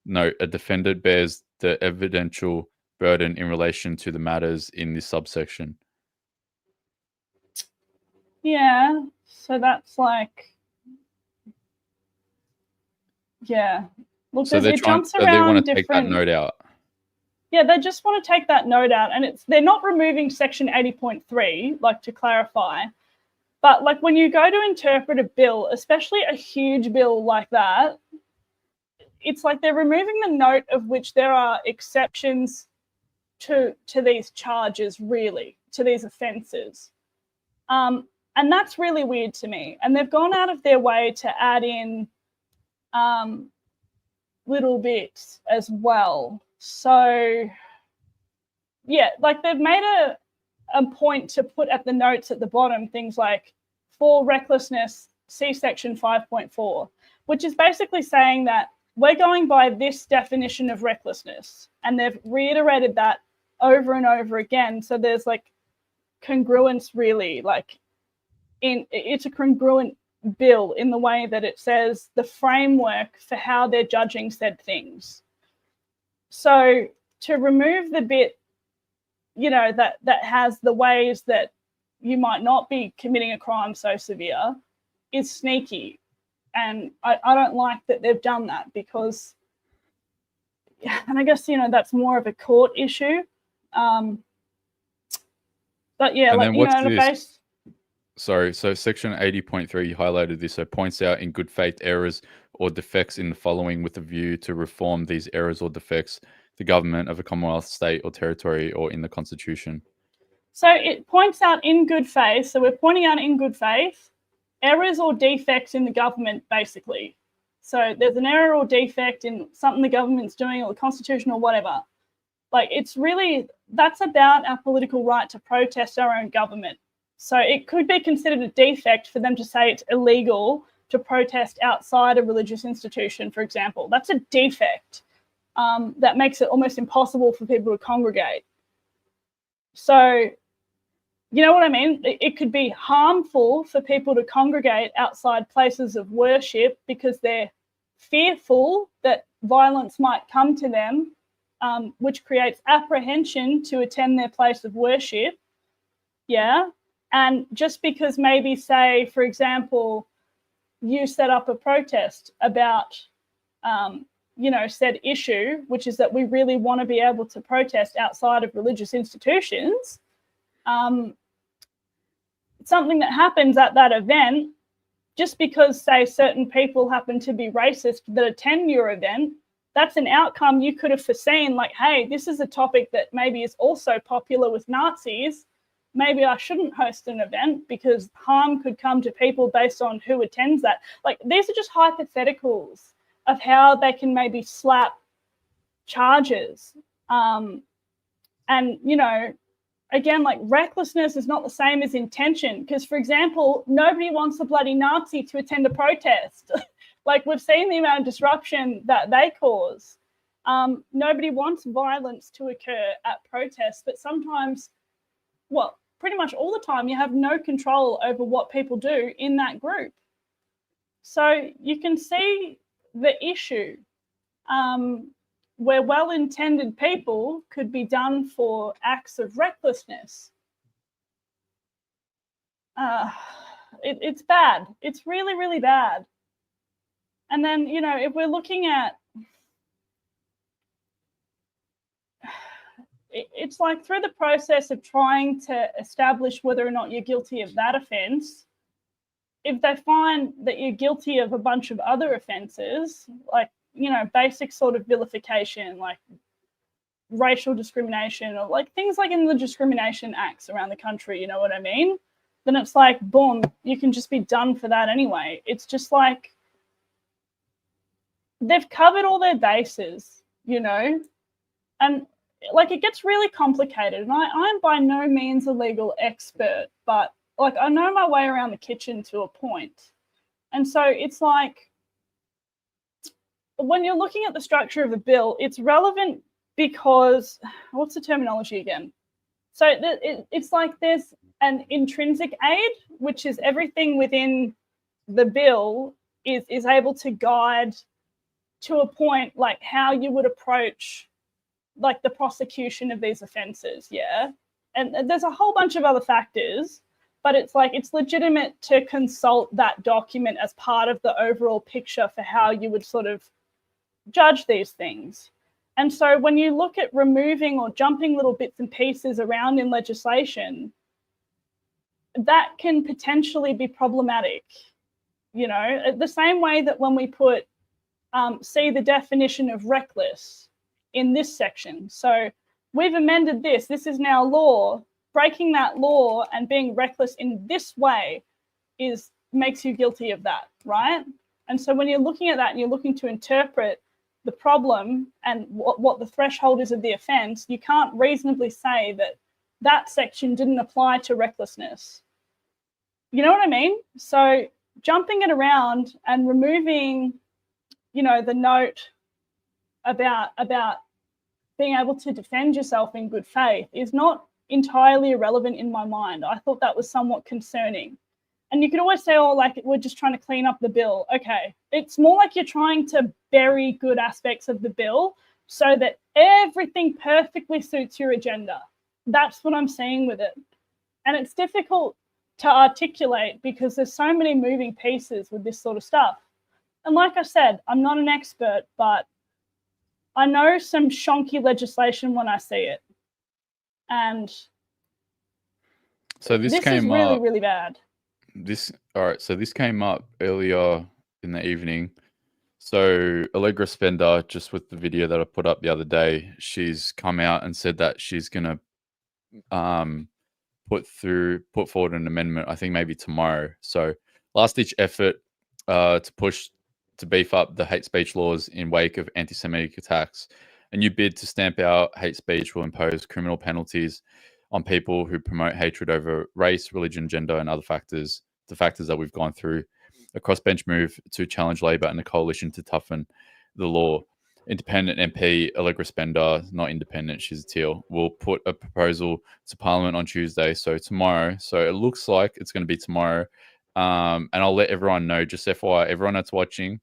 C: Note, a defendant bears the evidential burden in relation to the matters in this subsection.
D: Yeah, so that's like, yeah. Look,
C: So
D: it jumps around
C: they want to
D: different.
C: take that note out.
D: Yeah, they just want to take that note out, and they're not removing section 80.3, like, to clarify. But like when you go to interpret a bill, especially a huge bill like that, it's like they're removing the note of which there are exceptions to these charges, really, to these offences. And that's really weird to me. And they've gone out of their way to add in little bits as well. So, yeah, like they've made a point to put at the notes at the bottom things like, for recklessness, see section 5.4, which is basically saying that we're going by this definition of recklessness. And they've reiterated that over and over again. So there's like congruence, really, like it's a congruent bill in the way that it says the framework for how they're judging said things. So to remove the bit, that has the ways that you might not be committing a crime so severe is sneaky. And I don't like that they've done that because, and I guess, that's more of a court issue. But yeah,
C: And
D: like,
C: then what's
D: the base.
C: Sorry, so section 80.3, you highlighted this, so points out in good faith errors or defects in the following with a view to reform these errors or defects, the government of a Commonwealth, state or territory, or in the Constitution.
D: So it points out in good faith, so we're pointing out in good faith, errors or defects in the government, basically. So there's an error or defect in something the government's doing or the Constitution or whatever. Like, it's really, that's about our political right to protest our own government. So it could be considered a defect for them to say it's illegal to protest outside a religious institution, for example. That's a defect that makes it almost impossible for people to congregate. So, you know what I mean? It could be harmful for people to congregate outside places of worship because they're fearful that violence might come to them, which creates apprehension to attend their place of worship. Yeah. And just because maybe, say, for example, you set up a protest about, said issue, which is that we really want to be able to protest outside of religious institutions, something that happens at that event, just because, say, certain people happen to be racist that attend your event, that's an outcome you could have foreseen, like, hey, this is a topic that maybe is also popular with Nazis. Maybe I shouldn't host an event because harm could come to people based on who attends that. Like, these are just hypotheticals of how they can maybe slap charges. And, again, like, recklessness is not the same as intention because, for example, nobody wants a bloody Nazi to attend a protest. Like, we've seen the amount of disruption that they cause. Nobody wants violence to occur at protests, but sometimes, well, pretty much all the time, you have no control over what people do in that group. So you can see the issue where well-intended people could be done for acts of recklessness. It's bad. It's really, really bad. And then, if we're looking at, it's like through the process of trying to establish whether or not you're guilty of that offence, if they find that you're guilty of a bunch of other offences, like, you know, basic sort of vilification, like racial discrimination, or like things like in the discrimination acts around the country, you know what I mean? Then it's like, boom, you can just be done for that anyway. It's just like they've covered all their bases, you know? And like it gets really complicated. And I'm by no means a legal expert, but like I know my way around the kitchen to a point. And so it's like when you're looking at the structure of the bill, it's relevant because, what's the terminology again? So it's like there's an intrinsic aid, which is everything within the bill is able to guide to a point like how you would approach like the prosecution of these offences, yeah? And there's a whole bunch of other factors, but it's like it's legitimate to consult that document as part of the overall picture for how you would sort of judge these things. And so when you look at removing or jumping little bits and pieces around in legislation, that can potentially be problematic, you know, the same way that when we put, see the definition of reckless in this section. So we've amended this. This is now law. Breaking that law and being reckless in this way makes you guilty of that, right? And so when you're looking at that and you're looking to interpret the problem and what the threshold is of the offence, you can't reasonably say that that section didn't apply to recklessness. You know what I mean? So jumping it around and removing, you know, the note about being able to defend yourself in good faith is not entirely irrelevant in my mind. I thought that was somewhat concerning. And you could always say, oh, like we're just trying to clean up the bill. Okay, it's more like you're trying to bury good aspects of the bill so that everything perfectly suits your agenda. That's what I'm seeing with it. And it's difficult to articulate because there's so many moving pieces with this sort of stuff. And like I said, I'm not an expert, but I know some shonky legislation when I see it. And
C: so this came
D: is really, really bad.
C: So this came up earlier in the evening. So Allegra Spender, just with the video that I put up the other day, she's come out and said that she's gonna put forward an amendment, I think maybe tomorrow. So last ditch effort to beef up the hate speech laws in wake of anti-Semitic attacks. A new bid to stamp out hate speech will impose criminal penalties on people who promote hatred over race, religion, gender, and other factors, the factors that we've gone through. A crossbench move to challenge Labor and a coalition to toughen the law. Independent MP Allegra Spender, not independent, she's a teal, will put a proposal to Parliament on Tuesday, so tomorrow. So it looks like it's going to be tomorrow. And I'll let everyone know, just FYI, everyone that's watching,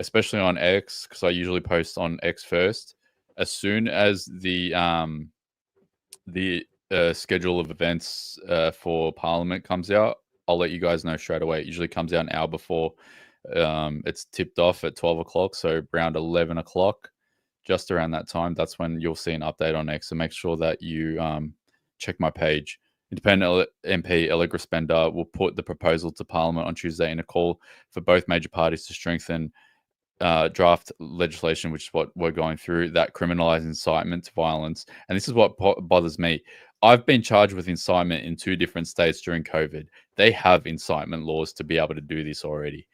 C: especially on X, because I usually post on X first, as soon as the schedule of events for Parliament comes out, I'll let you guys know straight away. It usually comes out an hour before it's tipped off at 12 o'clock. So around 11 o'clock, just around that time, that's when you'll see an update on X. So make sure that you check my page. Independent MP Allegra Spender will put the proposal to Parliament on Tuesday in a call for both major parties to strengthen draft legislation, which is what we're going through, that criminalize incitement to violence. And this is what bothers me. I've been charged with incitement in 2 different states during COVID. They have incitement laws to be able to do this already,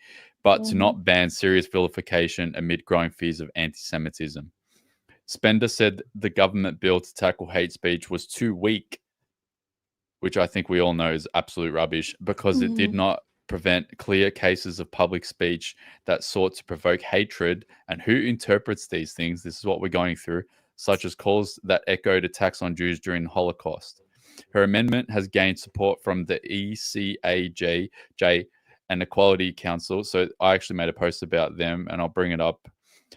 C: but to not ban serious vilification amid growing fears of anti-Semitism. Spender said the government bill to tackle hate speech was too weak, which I think we all know is absolute rubbish, because it did not prevent clear cases of public speech that sought to provoke hatred. And who interprets these things? This is what we're going through, such as calls that echoed attacks on Jews during the Holocaust. Her amendment has gained support from the ECAJ and Equality Council. So I actually made a post about them, and I'll bring it up.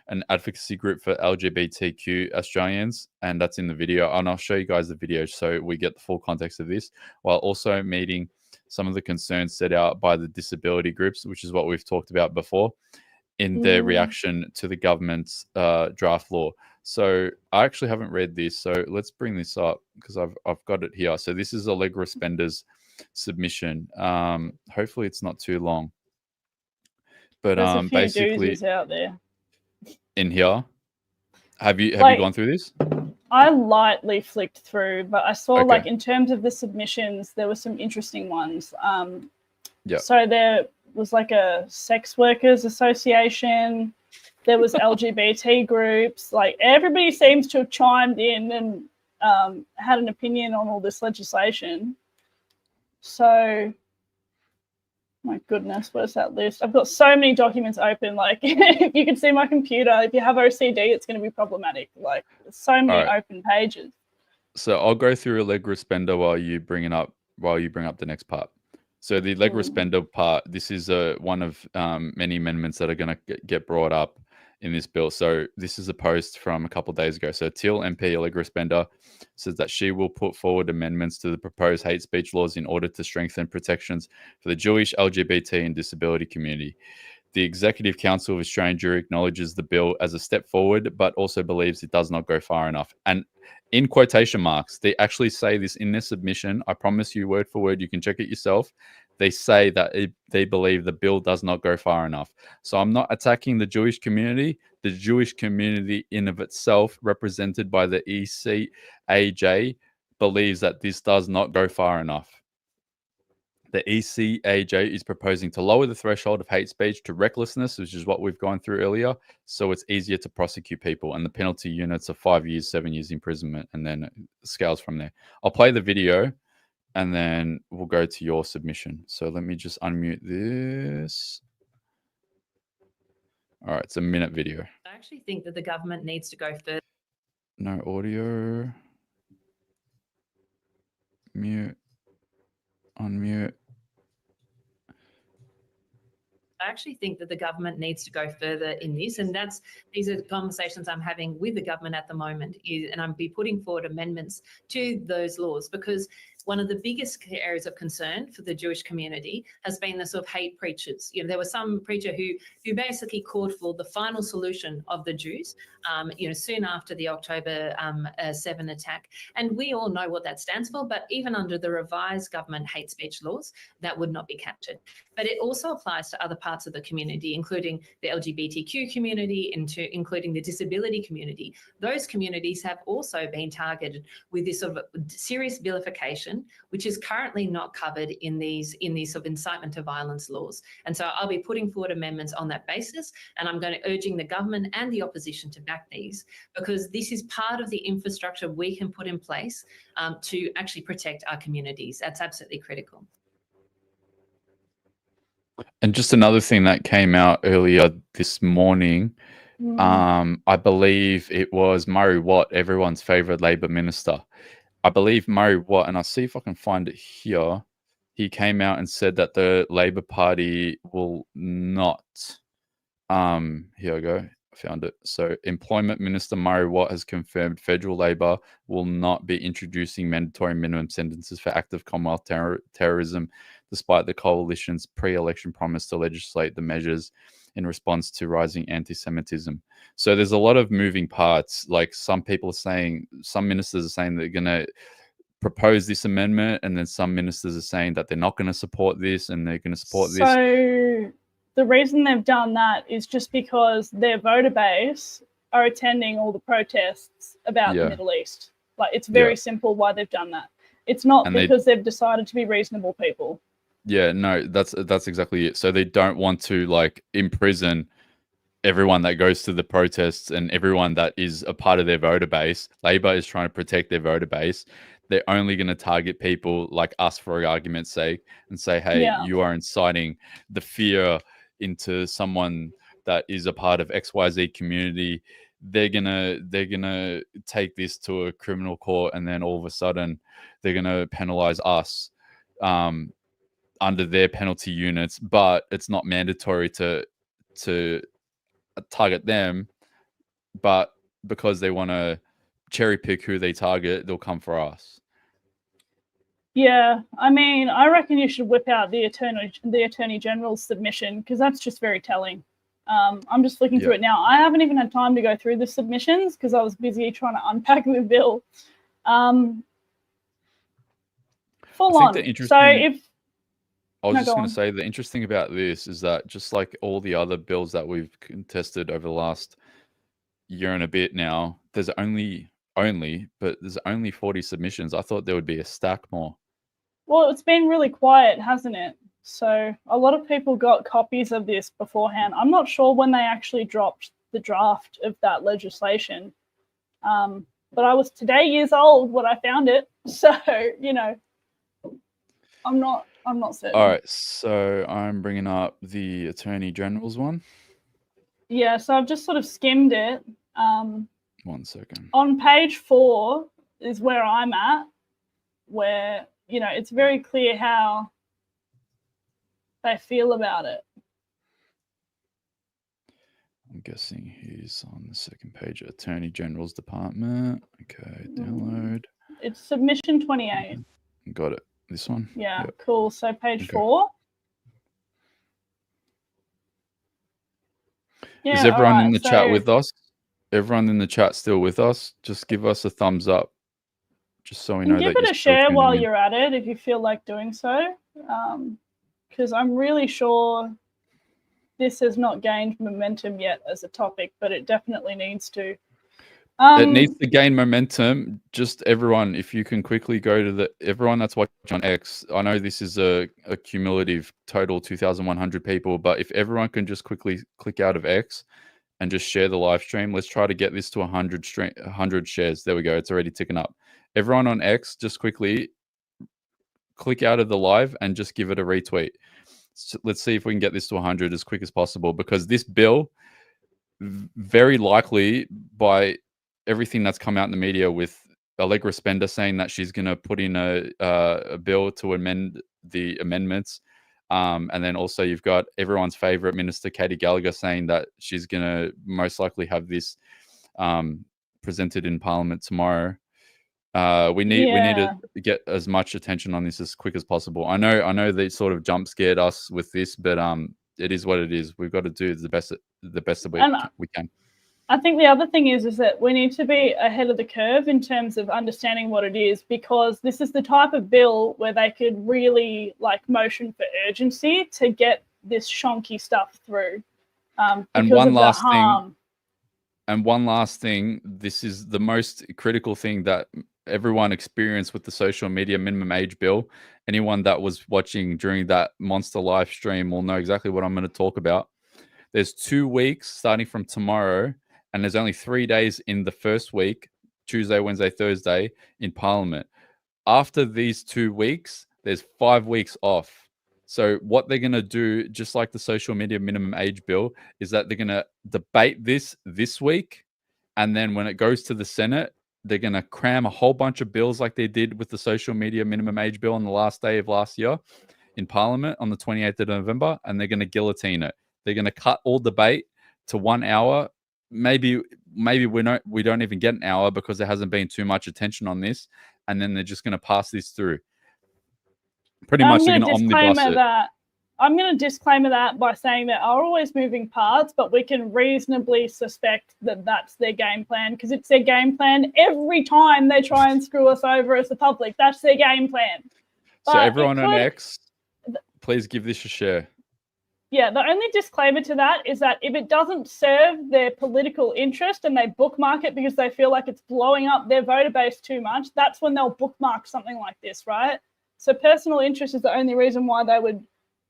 C: An advocacy group for LGBTQ Australians, and that's in the video. And I'll show you guys the video so we get the full context of this, while also meeting some of the concerns set out by the disability groups, which is what we've talked about before, in their reaction to the government's draft law. So I actually haven't read this, so let's bring this up because I've got it here. So this is Allegra Spender's submission. Hopefully it's not too long. But
D: There's a few
C: basically
D: doozies out there.
C: in here, have you
D: Like,
C: gone through this?
D: I lightly flicked through, but I saw
C: Okay.
D: like in terms of the submissions, there were some interesting ones.
C: Yeah.
D: So there was like a sex workers association. There was LGBT groups. Like everybody seems to have chimed in and had an opinion on all this legislation. So, my goodness, where's that list? I've got so many documents open. Like, if you can see my computer, if you have OCD, it's going to be problematic. Like, there's so many open pages.
C: So I'll go through Allegra Spender while you bring up the next part. So the Allegra Spender part, this is one of many amendments that are going to get brought up in this bill. So this is a post from a couple of days ago. So Teal MP Allegra Spender says that she will put forward amendments to the proposed hate speech laws in order to strengthen protections for the Jewish, LGBT, and disability community. The Executive Council of Australian Jewry acknowledges the bill as a step forward, but also believes it does not go far enough. And in quotation marks, they actually say this in their submission. I promise you, word for word, you can check it yourself. They say that they believe the bill does not go far enough. So I'm not attacking the Jewish community. The Jewish community in of itself, represented by the ECAJ, believes that this does not go far enough. The ECAJ is proposing to lower the threshold of hate speech to recklessness, which is what we've gone through earlier, so it's easier to prosecute people. And the penalty units are 5 years, 7 years imprisonment, and then it scales from there. I'll play the video, and then we'll go to your submission. So let me just unmute this. All right, it's a minute video.
E: I actually think that the government needs to go further.
C: No audio. Mute. Unmute.
E: I actually think that the government needs to go further in this, and these are conversations I'm having with the government at the moment, and I'll be putting forward amendments to those laws, because one of the biggest areas of concern for the Jewish community has been the sort of hate preachers. You know, there was some preacher who basically called for the final solution of the Jews, soon after the October 7 attack. And we all know what that stands for, but even under the revised government hate speech laws, that would not be captured. But it also applies to other parts of the community, including the LGBTQ community, including the disability community. Those communities have also been targeted with this sort of serious vilification, which is currently not covered in these sort of incitement to violence laws. And so I'll be putting forward amendments on that basis, and I'm urging the government and the opposition to back these, because this is part of the infrastructure we can put in place to actually protect our communities. That's absolutely critical.
C: And just another thing that came out earlier this morning, I believe it was Murray Watt, everyone's favourite Labor minister. I believe Murray Watt, and I'll see if I can find it here. He came out and said that the Labor Party will not. Here we go. I found it. So, Employment Minister Murray Watt has confirmed federal Labor will not be introducing mandatory minimum sentences for active Commonwealth terrorism, despite the coalition's pre-election promise to legislate the measures in response to rising anti-Semitism. So there's a lot of moving parts. Like some ministers are saying they're going to propose this amendment, and then some ministers are saying that they're not going to support this and they're going to support this.
D: So the reason they've done that is just because their voter base are attending all the protests about the Middle East. Like, it's very simple why they've done that. It's not because they've decided to be reasonable people.
C: Yeah, no, that's exactly it. So they don't want to imprison everyone that goes to the protests and everyone that is a part of their voter base. Labor is trying to protect their voter base. They're only going to target people like us, for argument's sake, and say, hey, you are inciting the fear into someone that is a part of XYZ community. They're gonna take this to a criminal court, and then all of a sudden they're gonna penalize us under their penalty units, but it's not mandatory to target them. But because they want to cherry pick who they target, they'll come for us.
D: Yeah, I mean, I reckon you should whip out the Attorney General's submission, because that's just very telling. I'm just flicking through it now. I haven't even had time to go through the submissions because I was busy trying to unpack the bill. full
C: think the
D: on. So
C: interesting-
D: if
C: I was
D: No,
C: just
D: go
C: going
D: on.
C: to say the interesting about this is that just like all the other bills that we've contested over the last year and a bit now, there's only 40 submissions. I thought there would be a stack more.
D: Well, it's been really quiet, hasn't it? So a lot of people got copies of this beforehand. I'm not sure when they actually dropped the draft of that legislation. But I was today years old when I found it. So, you know, I'm not certain.
C: All right, so I'm bringing up the Attorney General's one.
D: Yeah, so I've just sort of skimmed it.
C: 1 second.
D: On page 4 is where I'm at, where, you know, it's very clear how they feel about it.
C: I'm guessing he's on the second page. Attorney General's Department. Okay, download.
D: It's submission 28.
C: Got it. This one?
D: Yeah,
C: Yep.
D: cool. So page
C: Okay.
D: 4. Yeah,
C: Is everyone
D: all right,
C: in the chat with us? Everyone in the chat still with us? Just give us a thumbs up, just so we know
D: and
C: that
D: give it
C: you're
D: a
C: still
D: share
C: tuning
D: while
C: in.
D: you're at it if you feel like doing so, because I'm really sure this has not gained momentum yet as a topic, but it definitely needs to.
C: It needs to gain momentum. Just everyone, if you can quickly go to everyone that's watching on X. I know this is a cumulative total 2,100 people, but if everyone can just quickly click out of X and just share the live stream, let's try to get this to 100 shares. There we go. It's already ticking up. Everyone on X, just quickly click out of the live and just give it a retweet. So let's see if we can get this to 100 as quick as possible, because this bill, very likely by everything that's come out in the media, with Allegra Spender saying that she's going to put in a bill to amend the amendments. And then also you've got everyone's favorite minister, Katie Gallagher, saying that she's going to most likely have this presented in Parliament tomorrow. We need to get as much attention on this as quick as possible. I know they sort of jump scared us with this, but it is what it is. We've got to do the best that we can.
D: I think the other thing is that we need to be ahead of the curve in terms of understanding what it is, because this is the type of bill where they could really like motion for urgency to get this shonky stuff through.
C: And one last thing, this is the most critical thing that everyone experienced with the social media minimum age bill. Anyone that was watching during that monster live stream will know exactly what I'm going to talk about. There's 2 weeks starting from tomorrow, and there's only 3 days in the first week, Tuesday, Wednesday, Thursday, in Parliament. After these 2 weeks, there's 5 weeks off. So what they're going to do, just like the social media minimum age bill, is that they're going to debate this week. And then when it goes to the Senate, they're going to cram a whole bunch of bills like they did with the social media minimum age bill on the last day of last year in Parliament on the 28th of November, and they're going to guillotine it. They're going to cut all debate to 1 hour. Maybe we don't even get an hour because there hasn't been too much attention on this, and then they're just going to pass this through. Pretty much they're going to omnibus it.
D: I'm going to disclaimer that by saying there are always moving parts, but we can reasonably suspect that that's their game plan, because it's their game plan every time they try and screw us over as the public. That's their game plan.
C: So everyone on X, please give this a share.
D: Yeah, the only disclaimer to that is that if it doesn't serve their political interest and they bookmark it because they feel like it's blowing up their voter base too much, that's when they'll bookmark something like this, right? So personal interest is the only reason why they would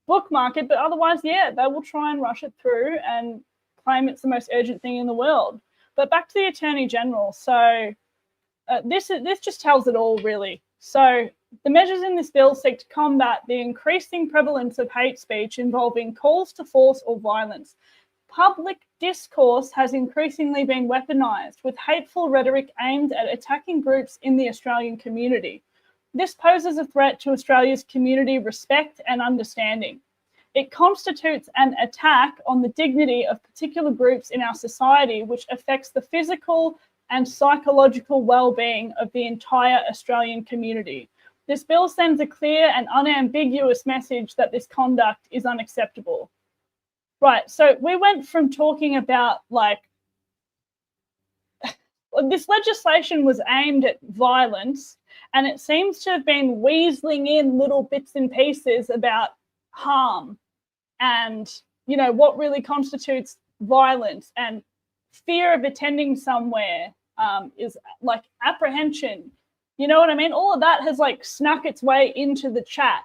D: bookmark it, but otherwise, yeah, they will try and rush it through and claim it's the most urgent thing in the world. But back to the Attorney General. So this just tells it all, really. So the measures in this bill seek to combat the increasing prevalence of hate speech involving calls to force or violence. Public discourse has increasingly been weaponised with hateful rhetoric aimed at attacking groups in the Australian community. This poses a threat to Australia's community respect and understanding. It constitutes an attack on the dignity of particular groups in our society, which affects the physical and psychological well-being of the entire Australian community. This bill sends a clear and unambiguous message that this conduct is unacceptable. Right, so we went from talking about this legislation was aimed at violence, And it seems to have been weaseling in little bits and pieces about harm and, you know, what really constitutes violence, and fear of attending somewhere is like apprehension. You know what I mean? All of that has like snuck its way into the chat.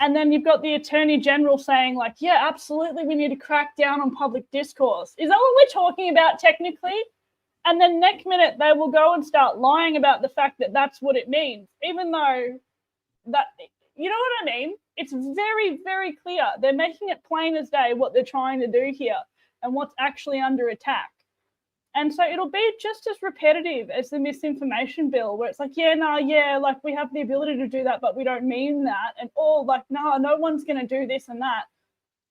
D: And then you've got the Attorney General saying like, yeah, absolutely, we need to crack down on public discourse. Is that what we're talking about technically? And then next minute they will go and start lying about the fact that that's what it means, even though that, you know what I mean? It's very, very clear. They're making it plain as day what they're trying to do here and what's actually under attack. And so it'll be just as repetitive as the misinformation bill, where it's like, like we have the ability to do that, but we don't mean that. And like, no one's going to do this and that,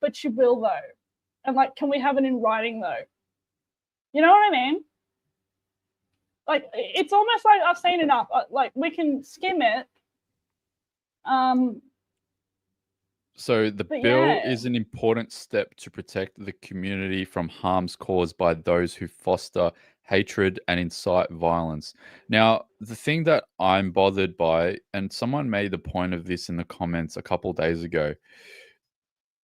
D: but you will though. And like, can we have it in writing though? You know what I mean? Like, it's almost like I've seen enough. Like, we can skim it.
C: So the bill is an important step to protect the community from harms caused by those who foster hatred and incite violence. Now, the thing that I'm bothered by, and someone made the point of this in the comments a couple of days ago,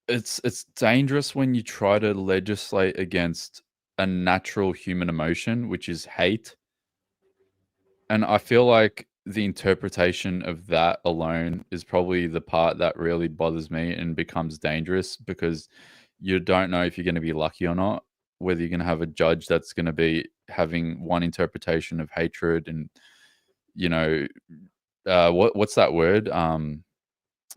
C: it's dangerous when you try to legislate against a natural human emotion, which is hate. And I feel like the interpretation of that alone is probably the part that really bothers me and becomes dangerous, because you don't know if you're going to be lucky or not, whether you're going to have a judge that's going to be having one interpretation of hatred and, you know, what's that word?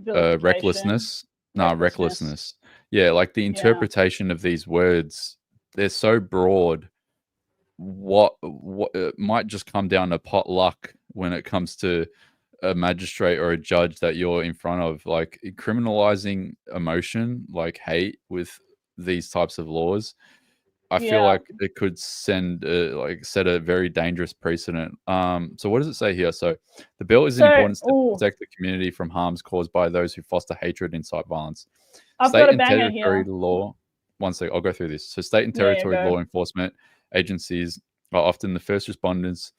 C: Recklessness. No, recklessness. Yeah, like the interpretation of these words, they're so broad. What it might just come down to pot luck when it comes to a magistrate or a judge that you're in front of. Like, criminalizing emotion like hate with these types of laws, I feel like it could set a very dangerous precedent. So what does it say here? So the bill is an important step to protect the community from harms caused by those who foster hatred and incite violence.
D: I've got a banger here.
C: Law. One second, I'll go through this. So state and territory law enforcement agencies are often the first responders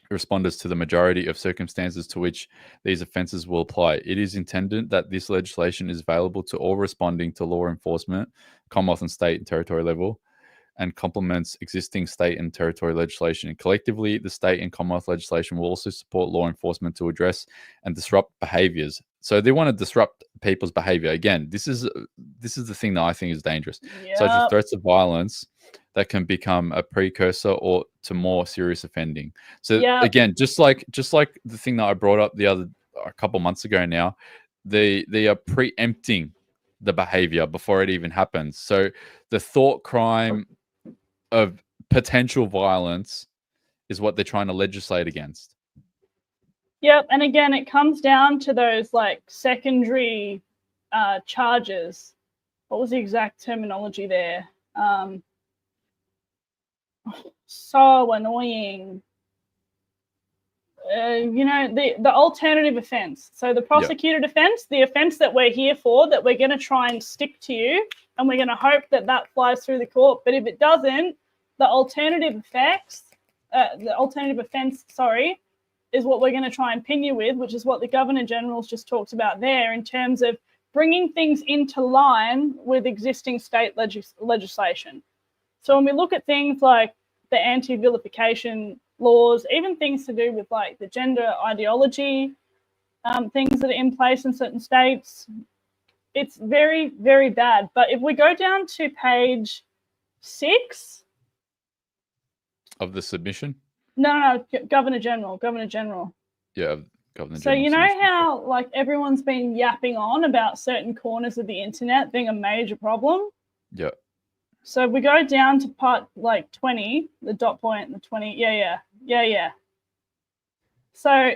C: to the majority of circumstances to which these offences will apply. It is intended that this legislation is available to all responding to law enforcement, Commonwealth and state and territory level, and complements existing state and territory legislation. Collectively, the state and Commonwealth legislation will also support law enforcement to address and disrupt behaviours. So they want to disrupt people's behaviour. Again, this is the thing that I think is dangerous, such as threats of violence that can become a precursor or to more serious offending. So again, just like the thing that I brought up a couple months ago now, they are preempting the behavior before it even happens. So the thought crime of potential violence is what they're trying to legislate against.
D: Yep, and again, it comes down to those like secondary charges. What was the exact terminology there? So annoying. You know, the alternative offence. So the prosecuted offence, the offence that we're here for, that we're going to try and stick to you, and we're going to hope that flies through the court. But if it doesn't, the alternative offence, is what we're going to try and pin you with, which is what the Governor General's just talked about there, in terms of bringing things into line with existing state legislation. So when we look at things like the anti-vilification laws, even things to do with like the gender ideology, things that are in place in certain states, it's very, very bad. But if we go down to page 6
C: of the submission,
D: no, Governor General.
C: Yeah, Governor General.
D: So you know how like everyone's been yapping on about certain corners of the internet being a major problem?
C: Yeah.
D: So we go down to part like 20, the dot point and the 20. Yeah. So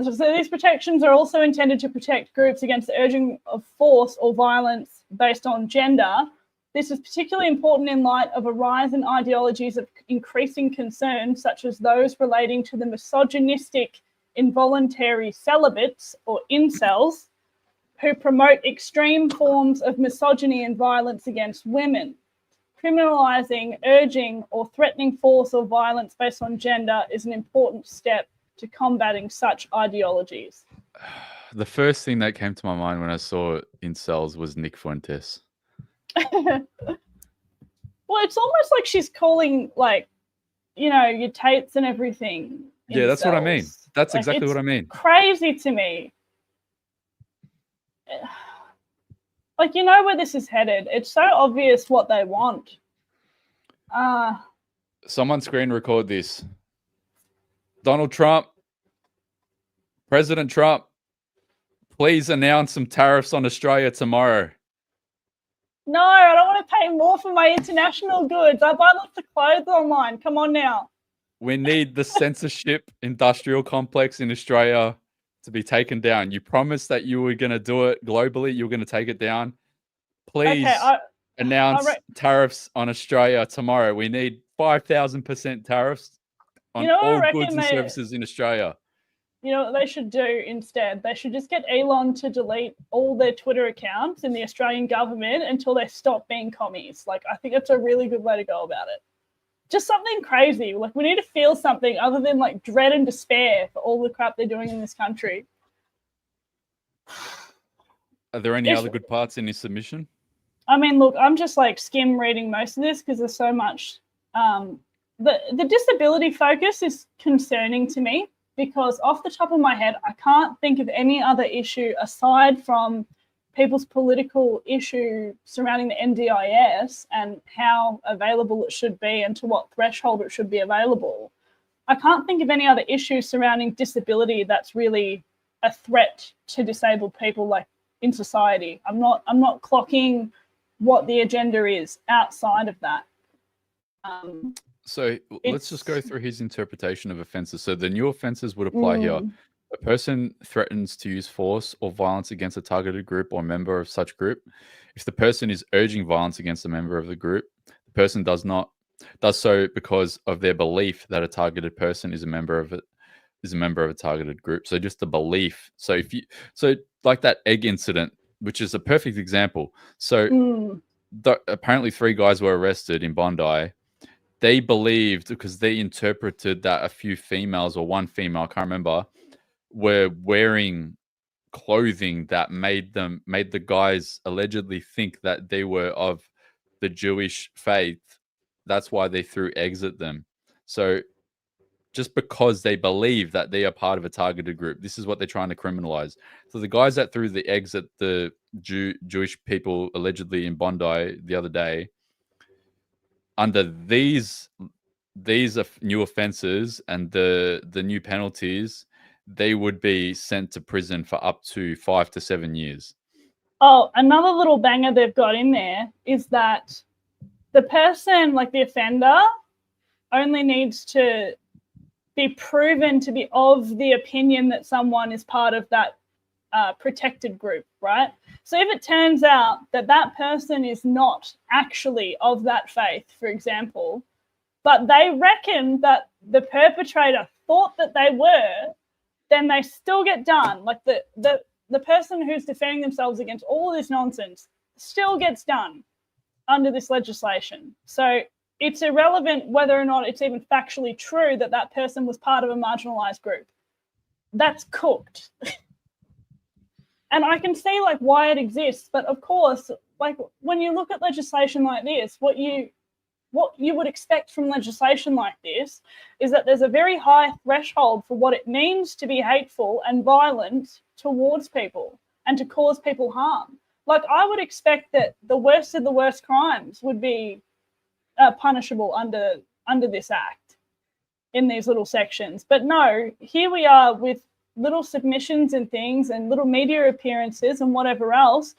D: so these protections are also intended to protect groups against the urging of force or violence based on gender. This is particularly important in light of a rise in ideologies of increasing concern, such as those relating to the misogynistic involuntary celibates, or incels, who promote extreme forms of misogyny and violence against women. criminalising, urging, or threatening force or violence based on gender is an important step to combating such ideologies.
C: The first thing that came to my mind when I saw incels was Nick Fuentes.
D: Well, it's almost like she's calling, like, you know, your Tates and everything.
C: Yeah, that's what I mean.
D: incels.
C: That's
D: Like,
C: exactly
D: it's
C: what I mean.
D: Crazy to me. Like, you know where this is headed. It's so obvious what they want.
C: Someone screen record this. Donald Trump, President Trump, please announce some tariffs on Australia tomorrow.
D: No, I don't want to pay more for my international goods. I buy lots of clothes online. Come on now.
C: We need the censorship industrial complex in Australia to be taken down. You promised that you were going to do it globally. You were going to take it down. Please announce tariffs on Australia tomorrow. We need 5,000% tariffs on all goods and services in Australia.
D: You know what they should do instead? They should just get Elon to delete all their Twitter accounts in the Australian government until they stop being commies. Like, I think that's a really good way to go about it. Just something crazy. Like, we need to feel something other than like dread and despair for all the crap they're doing in this country.
C: Are there any other good parts in his submission?
D: I mean, look, I'm just like skim reading most of this because there's so much. The disability focus is concerning to me because off the top of my head, I can't think of any other issue aside from people's political issue surrounding the NDIS and how available it should be and to what threshold it should be available. I can't think of any other issue surrounding disability that's really a threat to disabled people, like in society. I'm not clocking what the agenda is outside of that.
C: So let's just go through his interpretation of offences. So the new offences would apply here. A person threatens to use force or violence against a targeted group or member of such group. If the person is urging violence against a member of the group, the person does so because of their belief that a targeted person is a member of a targeted group. So just the belief. So like that egg incident, which is a perfect example. So apparently 3 guys were arrested in Bondi. They believed, because they interpreted that a few females or one female, I can't remember, were wearing clothing that made the guys allegedly think that they were of the Jewish faith. That's why they threw eggs at them. So just because they believe that they are part of a targeted group, this is what they're trying to criminalize. So the guys that threw the eggs at the Jewish people allegedly in Bondi the other day, under these new offenses and the new penalties, they would be sent to prison for up to 5 to 7 years.
D: Oh, another little banger they've got in there is that the person, like the offender, only needs to be proven to be of the opinion that someone is part of that protected group, right? So if it turns out that that person is not actually of that faith, for example, but they reckon that the perpetrator thought that they were, then they still get done. Like the person who's defending themselves against all this nonsense still gets done under this legislation. So it's irrelevant whether or not it's even factually true that that person was part of a marginalized group. That's cooked. And I can see like why it exists, but of course, like when you look at legislation like this, what you would expect from legislation like this is that there's a very high threshold for what it means to be hateful and violent towards people and to cause people harm. Like I would expect that the worst of the worst crimes would be punishable under this act in these little sections. But no, here we are with little submissions and things and little media appearances and whatever else,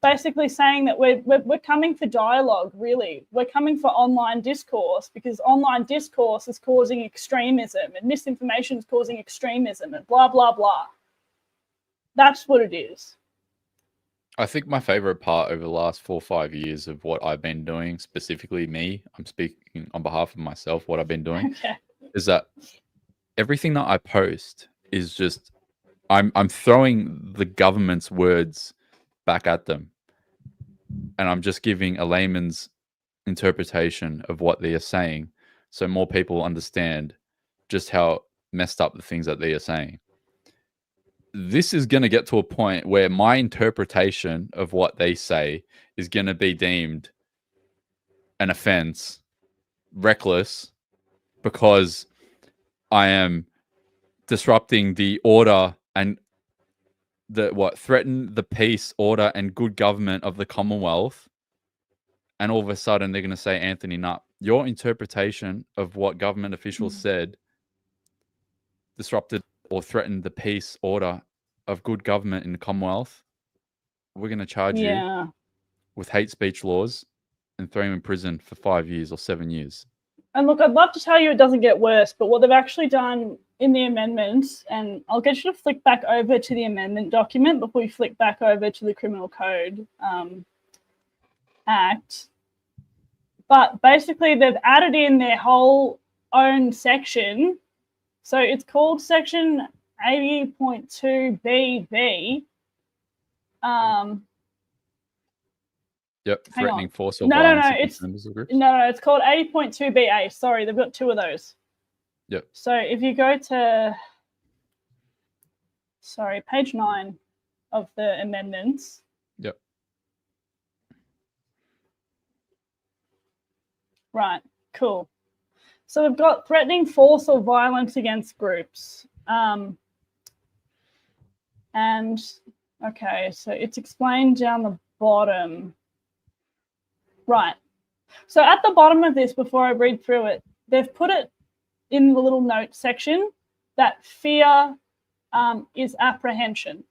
D: basically saying that we're coming for dialogue, really. We're coming for online discourse because online discourse is causing extremism and misinformation is causing extremism and blah, blah, blah. That's what it is.
C: I think my favorite part over the last 4 or 5 years of what I've been doing, specifically me, I'm speaking on behalf of myself, what I've been doing, is that everything that I post is just, I'm throwing the government's words back at them. And I'm just giving a layman's interpretation of what they are saying, so more people understand just how messed up the things that they are saying. This is going to get to a point where my interpretation of what they say is going to be deemed an offense, reckless, because I am disrupting the order and threaten the peace, order, and good government of the Commonwealth. And all of a sudden, they're going to say, Anthony Nutt, your interpretation of what government officials said disrupted or threatened the peace, order of good government in the Commonwealth. We're going to charge you with hate speech laws and throw you in prison for 5 years or 7 years.
D: And look, I'd love to tell you it doesn't get worse, but what they've actually done in the amendments, and I'll get you to flick back over to the amendment document before you flick back over to the Criminal Code Act. But basically, they've added in their whole own section. So it's called Section 80.2BB.
C: Yep, threatening force or
D: no,
C: violence
D: it's
C: against members of groups.
D: No, it's called 80.2BA. Sorry, they've got two of those.
C: Yep.
D: So if you go to, page 9 of the amendments.
C: Yep.
D: Right, cool. So we've got threatening force or violence against groups. And, okay, so it's explained down the bottom. Right. So at the bottom of this, before I read through it, they've put it in the little note section that fear is apprehension.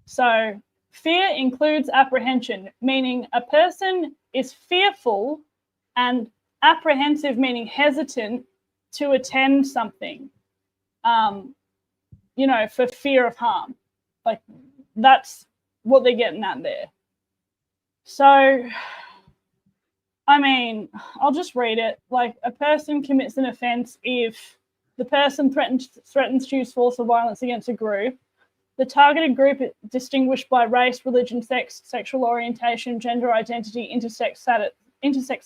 D: So fear includes apprehension, meaning a person is fearful, and apprehensive meaning hesitant to attend something, for fear of harm. Like, that's what they're getting at there. So, I mean, I'll just read it. Like, a person commits an offence if the person threatens to use force or violence against a group. The targeted group is distinguished by race, religion, sex, sexual orientation, gender identity, intersex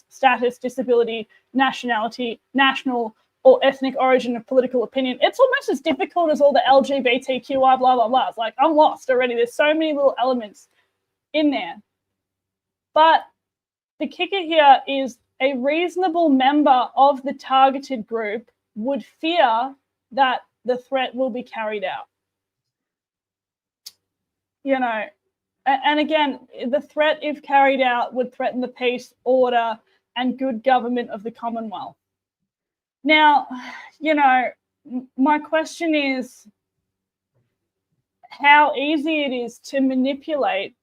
D: status, disability, nationality, national or ethnic origin of political opinion. It's almost as difficult as all the LGBTQI blah, blah, blah. It's like, I'm lost already. There's so many little elements in there. But the kicker here is a reasonable member of the targeted group would fear that the threat will be carried out. And again, the threat, if carried out, would threaten the peace, order, and good government of the Commonwealth. Now, my question is how easy it is to manipulate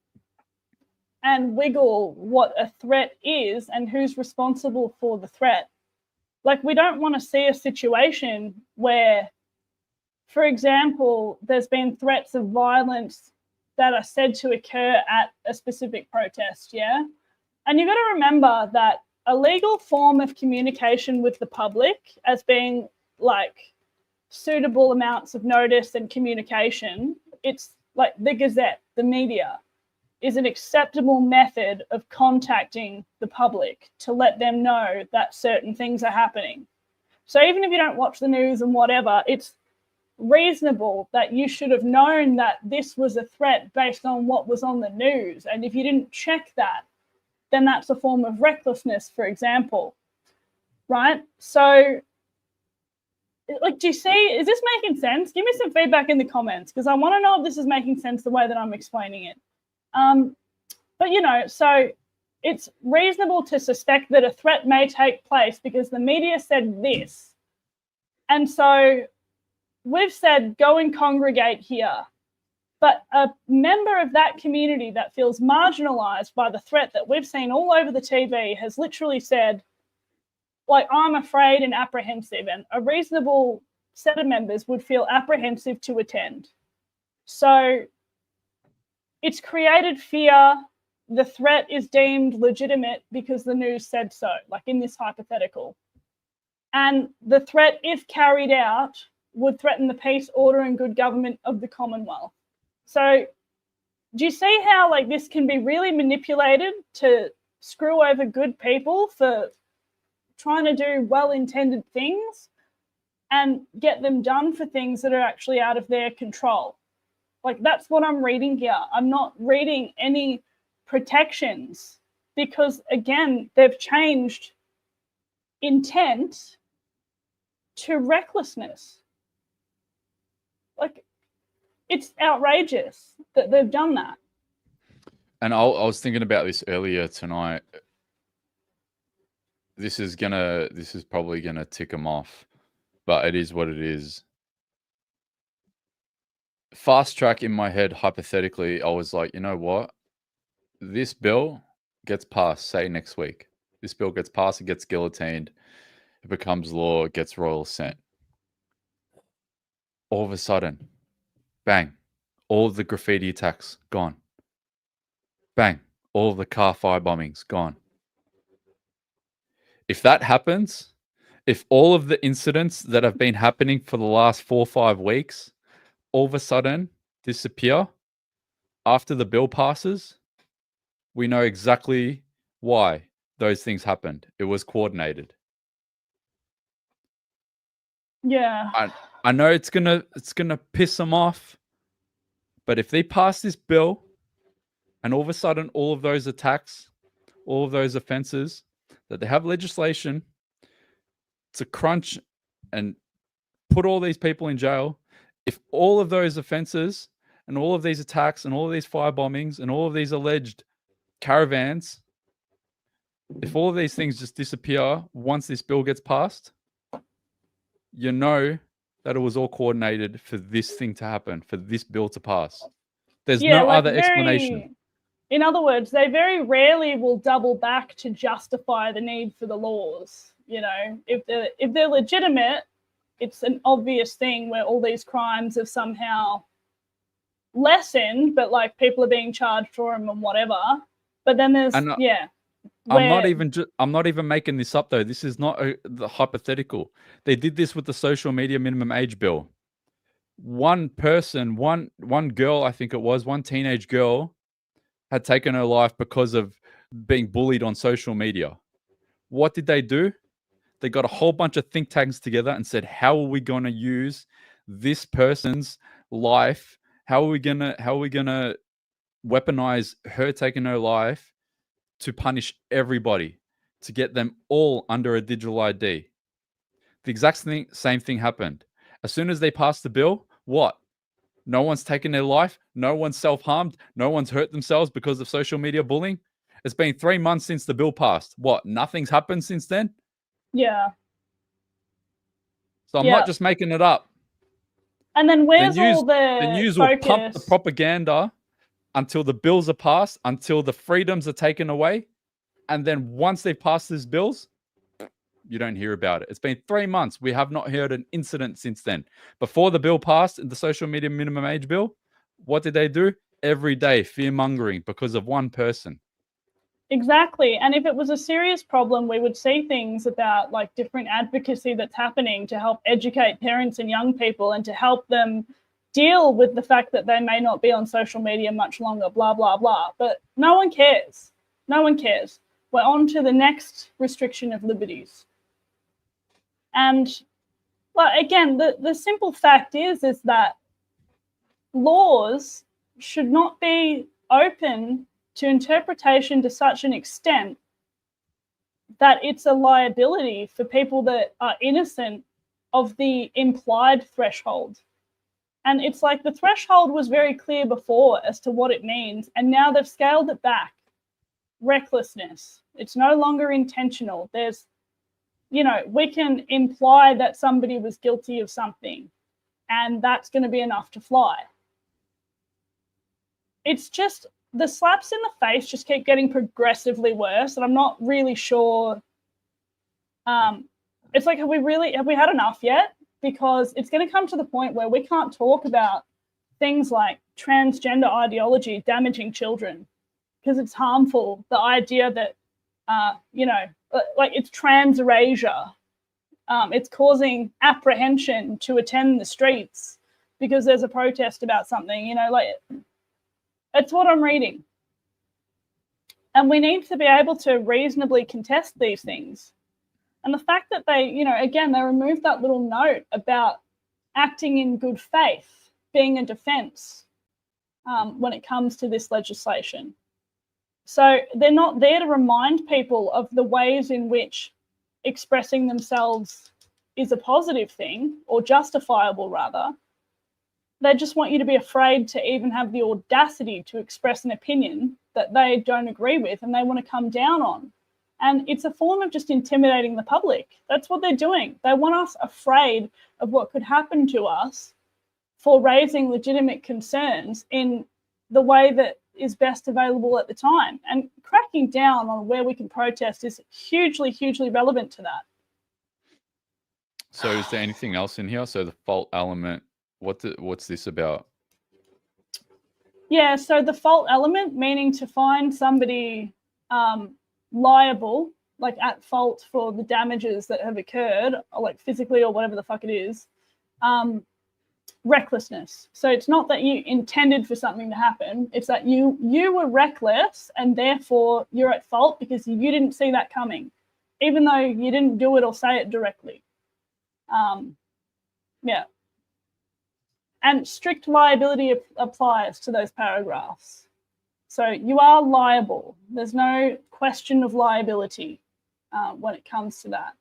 D: and wiggle what a threat is and who's responsible for the threat. Like, we don't want to see a situation where, for example, there's been threats of violence that are said to occur at a specific protest, yeah? And you've got to remember that a legal form of communication with the public, as being like suitable amounts of notice and communication, it's like the Gazette, the media, is an acceptable method of contacting the public to let them know that certain things are happening. So even if you don't watch the news and whatever, it's reasonable that you should have known that this was a threat based on what was on the news. And if you didn't check that, then that's a form of recklessness, for example, right? So, like, do you see, is this making sense? Give me some feedback in the comments, because I want to know if this is making sense the way that I'm explaining it. But, so it's reasonable to suspect that a threat may take place because the media said this. And so we've said, go and congregate here. But a member of that community that feels marginalised by the threat that we've seen all over the TV has literally said, like, I'm afraid and apprehensive, and a reasonable set of members would feel apprehensive to attend. So it's created fear. The threat is deemed legitimate because the news said so, like in this hypothetical. And the threat, if carried out, would threaten the peace, order, and good government of the Commonwealth. So do you see how, like, this can be really manipulated to screw over good people for trying to do well-intended things and get them done for things that are actually out of their control. Like, that's what I'm reading here. I'm not reading any protections because, again, they've changed intent to recklessness. Like, it's outrageous that they've done that.
C: And I was thinking about this earlier tonight. This is probably gonna tick them off, but it is what it is. Fast track in my head, hypothetically, I was like, you know what? This bill gets passed, say next week. This bill gets passed, it gets guillotined, it becomes law, it gets royal assent. All of a sudden, bang, all of the graffiti attacks gone. Bang, all of the car fire bombings gone. If that happens, if all of the incidents that have been happening for the last 4 or 5 weeks all of a sudden disappear after the bill passes, we know exactly why those things happened. It was coordinated.
D: Yeah.
C: I know it's gonna piss them off, but if they pass this bill and all of a sudden all of those attacks, all of those offenses, that they have legislation to crunch and put all these people in jail, if all of those offenses and all of these attacks and all of these fire bombings and all of these alleged caravans, if all of these things just disappear once this bill gets passed, you know that it was all coordinated for this thing to happen, for this bill to pass. There's no other explanation.
D: In other words, they very rarely will double back to justify the need for the laws. You know, if they're legitimate, it's an obvious thing where all these crimes have somehow lessened, but like people are being charged for them and whatever. But then there's
C: I'm not even making this up though. This is not the hypothetical. They did this with the social media minimum age bill. One person, one girl, I think it was, one teenage girl had taken her life because of being bullied on social media. What did they do? They got a whole bunch of think tanks together and said, how are we going to use this person's life? How are we going to weaponize her taking her life to punish everybody, to get them all under a digital ID? The exact same thing happened. As soon as they passed the bill, what? No one's taken their life. No one's self-harmed. No one's hurt themselves because of social media bullying. It's been 3 months since the bill passed. What? Nothing's happened since then?
D: Yeah.
C: So I'm not just making it up.
D: And then where's all
C: the news
D: focus?
C: will pump the propaganda until the bills are passed, until the freedoms are taken away. And then once they've passed these bills, you don't hear about it. It's been 3 months. We have not heard an incident since then. Before the bill passed, the social media minimum age bill, what did they do? Every day, fear-mongering because of one person.
D: Exactly. And if it was a serious problem, we would see things about like different advocacy that's happening to help educate parents and young people and to help them deal with the fact that they may not be on social media much longer, blah, blah, blah. But no one cares. No one cares. We're on to the next restriction of liberties. And well, again, the simple fact is that laws should not be open to interpretation to such an extent that it's a liability for people that are innocent of the implied threshold. And it's like the threshold was very clear before as to what it means, and now they've scaled it back. Recklessness. It's no longer intentional. There's, you know, we can imply that somebody was guilty of something, and that's going to be enough to fly. It's just the slaps in the face just keep getting progressively worse, and I'm not really sure. It's like, have we had enough yet? Because it's going to come to the point where we can't talk about things like transgender ideology damaging children because it's harmful. The idea that, you know, like it's trans erasure. It's causing apprehension to attend the streets because there's a protest about something, you know, like it's what I'm reading. And we need to be able to reasonably contest these things. And the fact that they, you know, again, they removed that little note about acting in good faith being a defence when it comes to this legislation. So they're not there to remind people of the ways in which expressing themselves is a positive thing, or justifiable rather. They just want you to be afraid to even have the audacity to express an opinion that they don't agree with and they want to come down on. And it's a form of just intimidating the public. That's what they're doing. They want us afraid of what could happen to us for raising legitimate concerns in the way that is best available at the time. And cracking down on where we can protest is hugely, hugely relevant to that.
C: So is there anything else in here? So the fault element, what's this about?
D: Yeah, so the fault element, meaning to find somebody liable, like at fault for the damages that have occurred, or like physically or whatever the fuck it is, recklessness. So it's not that you intended for something to happen, it's that you were reckless and therefore you're at fault because you didn't see that coming, even though you didn't do it or say it directly. Yeah. And strict liability applies to those paragraphs. So you are liable. There's no question of liability when it comes to that.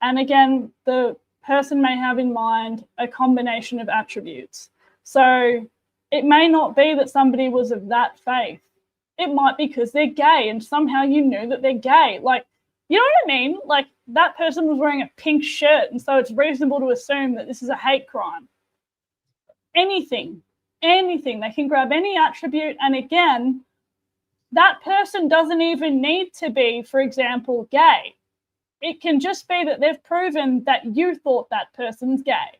D: And again, the person may have in mind a combination of attributes. So it may not be that somebody was of that faith. It might be because they're gay and somehow you knew that they're gay. Like, you know what I mean? Like that person was wearing a pink shirt and so it's reasonable to assume that this is a hate crime. Anything. They can grab any attribute. And again, that person doesn't even need to be, for example, gay. It can just be that they've proven that you thought that person's gay.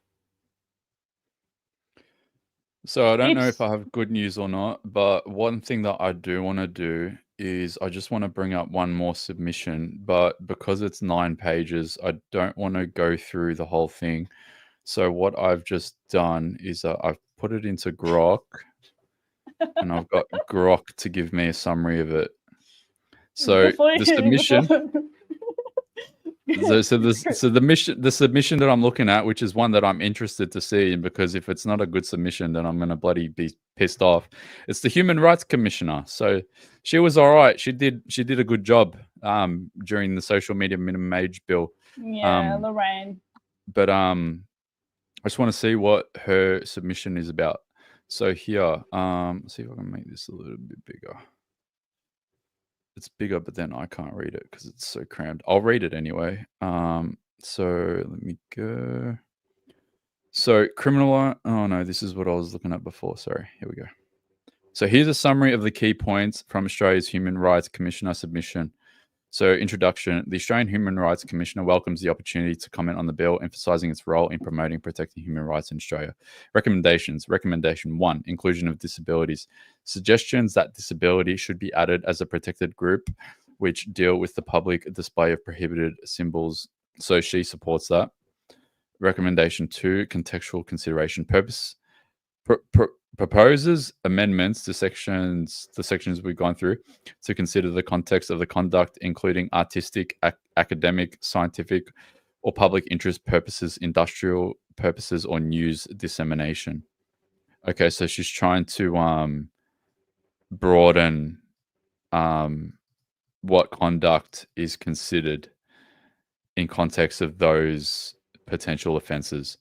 C: So I don't know if I have good news or not, but one thing that I do want to do is I just want to bring up one more submission, but because it's 9 pages, I don't want to go through the whole thing. So what I've just done is I've put it into Grok and I've got Grok to give me a summary of it. So the submission... So the submission that I'm looking at, which is one that I'm interested to see, because if it's not a good submission, then I'm gonna bloody be pissed off. It's the Human Rights Commissioner. So she was all right. She did a good job during the social media minimum age bill.
D: Yeah, Lorraine.
C: But I just want to see what her submission is about. So here, let's see if I can make this a little bit bigger. It's bigger, but then I can't read it because it's so crammed. I'll read it anyway. So let me go. So oh no, this is what I was looking at before. Sorry, here we go. So here's a summary of the key points from Australia's Human Rights Commissioner submission. So introduction, the Australian Human Rights Commissioner welcomes the opportunity to comment on the bill, emphasising its role in promoting and protecting human rights in Australia. Recommendations. Recommendation 1, inclusion of disabilities. Suggestions that disability should be added as a protected group, which deal with the public display of prohibited symbols. So she supports that. Recommendation 2, contextual consideration. Proposes amendments to sections we've gone through to consider the context of the conduct, including artistic, academic, scientific, or public interest purposes, industrial purposes, or news dissemination. Okay, so she's trying to broaden what conduct is considered in context of those potential offences.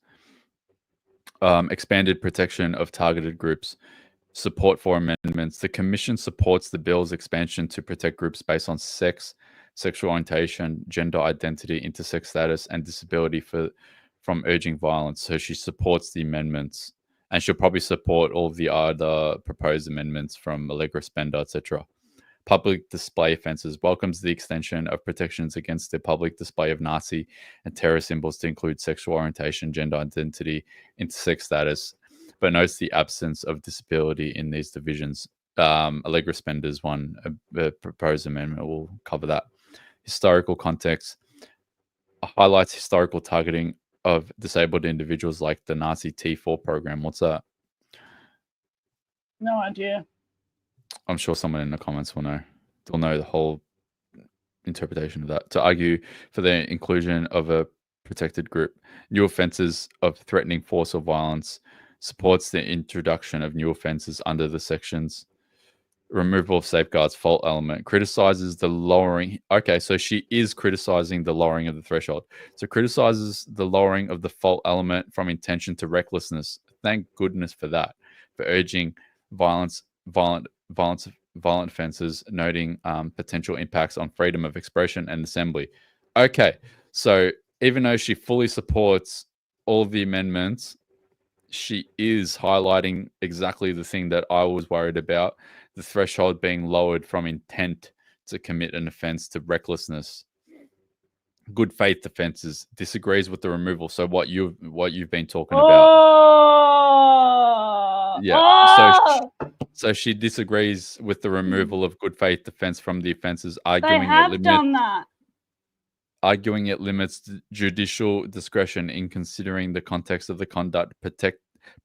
C: Expanded protection of targeted groups. Support for amendments. The Commission supports the bill's expansion to protect groups based on sex, sexual orientation, gender identity, intersex status, and disability from urging violence. So she supports the amendments, and she'll probably support all of the other proposed amendments from Allegra Spender, etc. Public display offences. Welcomes the extension of protections against the public display of Nazi and terror symbols to include sexual orientation, gender identity, intersex status, but notes the absence of disability in these divisions. Allegra Spender's one, a proposed amendment, will cover that. Historical context. Highlights historical targeting of disabled individuals like the Nazi T4 program. What's that?
D: No idea.
C: I'm sure someone in the comments will know. still know the whole interpretation of that. To argue for the inclusion of a protected group, new offences of threatening force or violence, supports the introduction of new offences under the sections, removal of safeguards, fault element, criticizes the lowering. Okay, so she is criticizing the lowering of the threshold. So criticizes the lowering of the fault element from intention to recklessness. Thank goodness for that. For urging violent offences, noting potential impacts on freedom of expression and assembly. Okay, so even though she fully supports all of the amendments, she is highlighting exactly the thing that I was worried about, the threshold being lowered from intent to commit an offence to recklessness. Good faith offences, disagrees with the removal. So what you've been talking about. Yeah. So she disagrees with the removal of good faith defence from the offences, arguing it limits judicial discretion in considering the context of the conduct,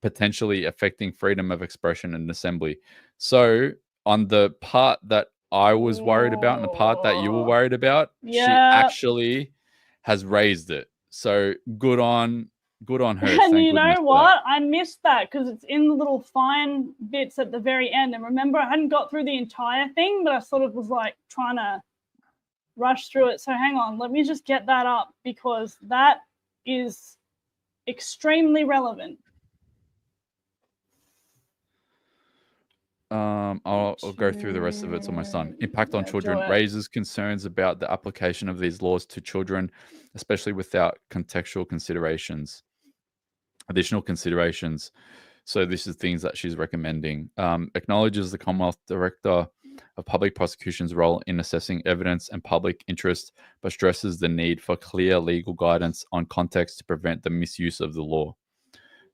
C: potentially affecting freedom of expression and assembly. So on the part that I was worried about and the part that you were worried about, she actually has raised it. So good on her.
D: And you know what? I missed that because it's in the little fine bits at the very end. And remember, I hadn't got through the entire thing, but I sort of was like trying to rush through it. So hang on, let me just get that up because that is extremely relevant.
C: I'll go through the rest of it to my son. Impact on children raises concerns about the application of these laws to children, especially without contextual considerations, additional considerations. So this is things that she's recommending. Acknowledges the Commonwealth Director of Public Prosecution's role in assessing evidence and public interest, but stresses the need for clear legal guidance on context to prevent the misuse of the law.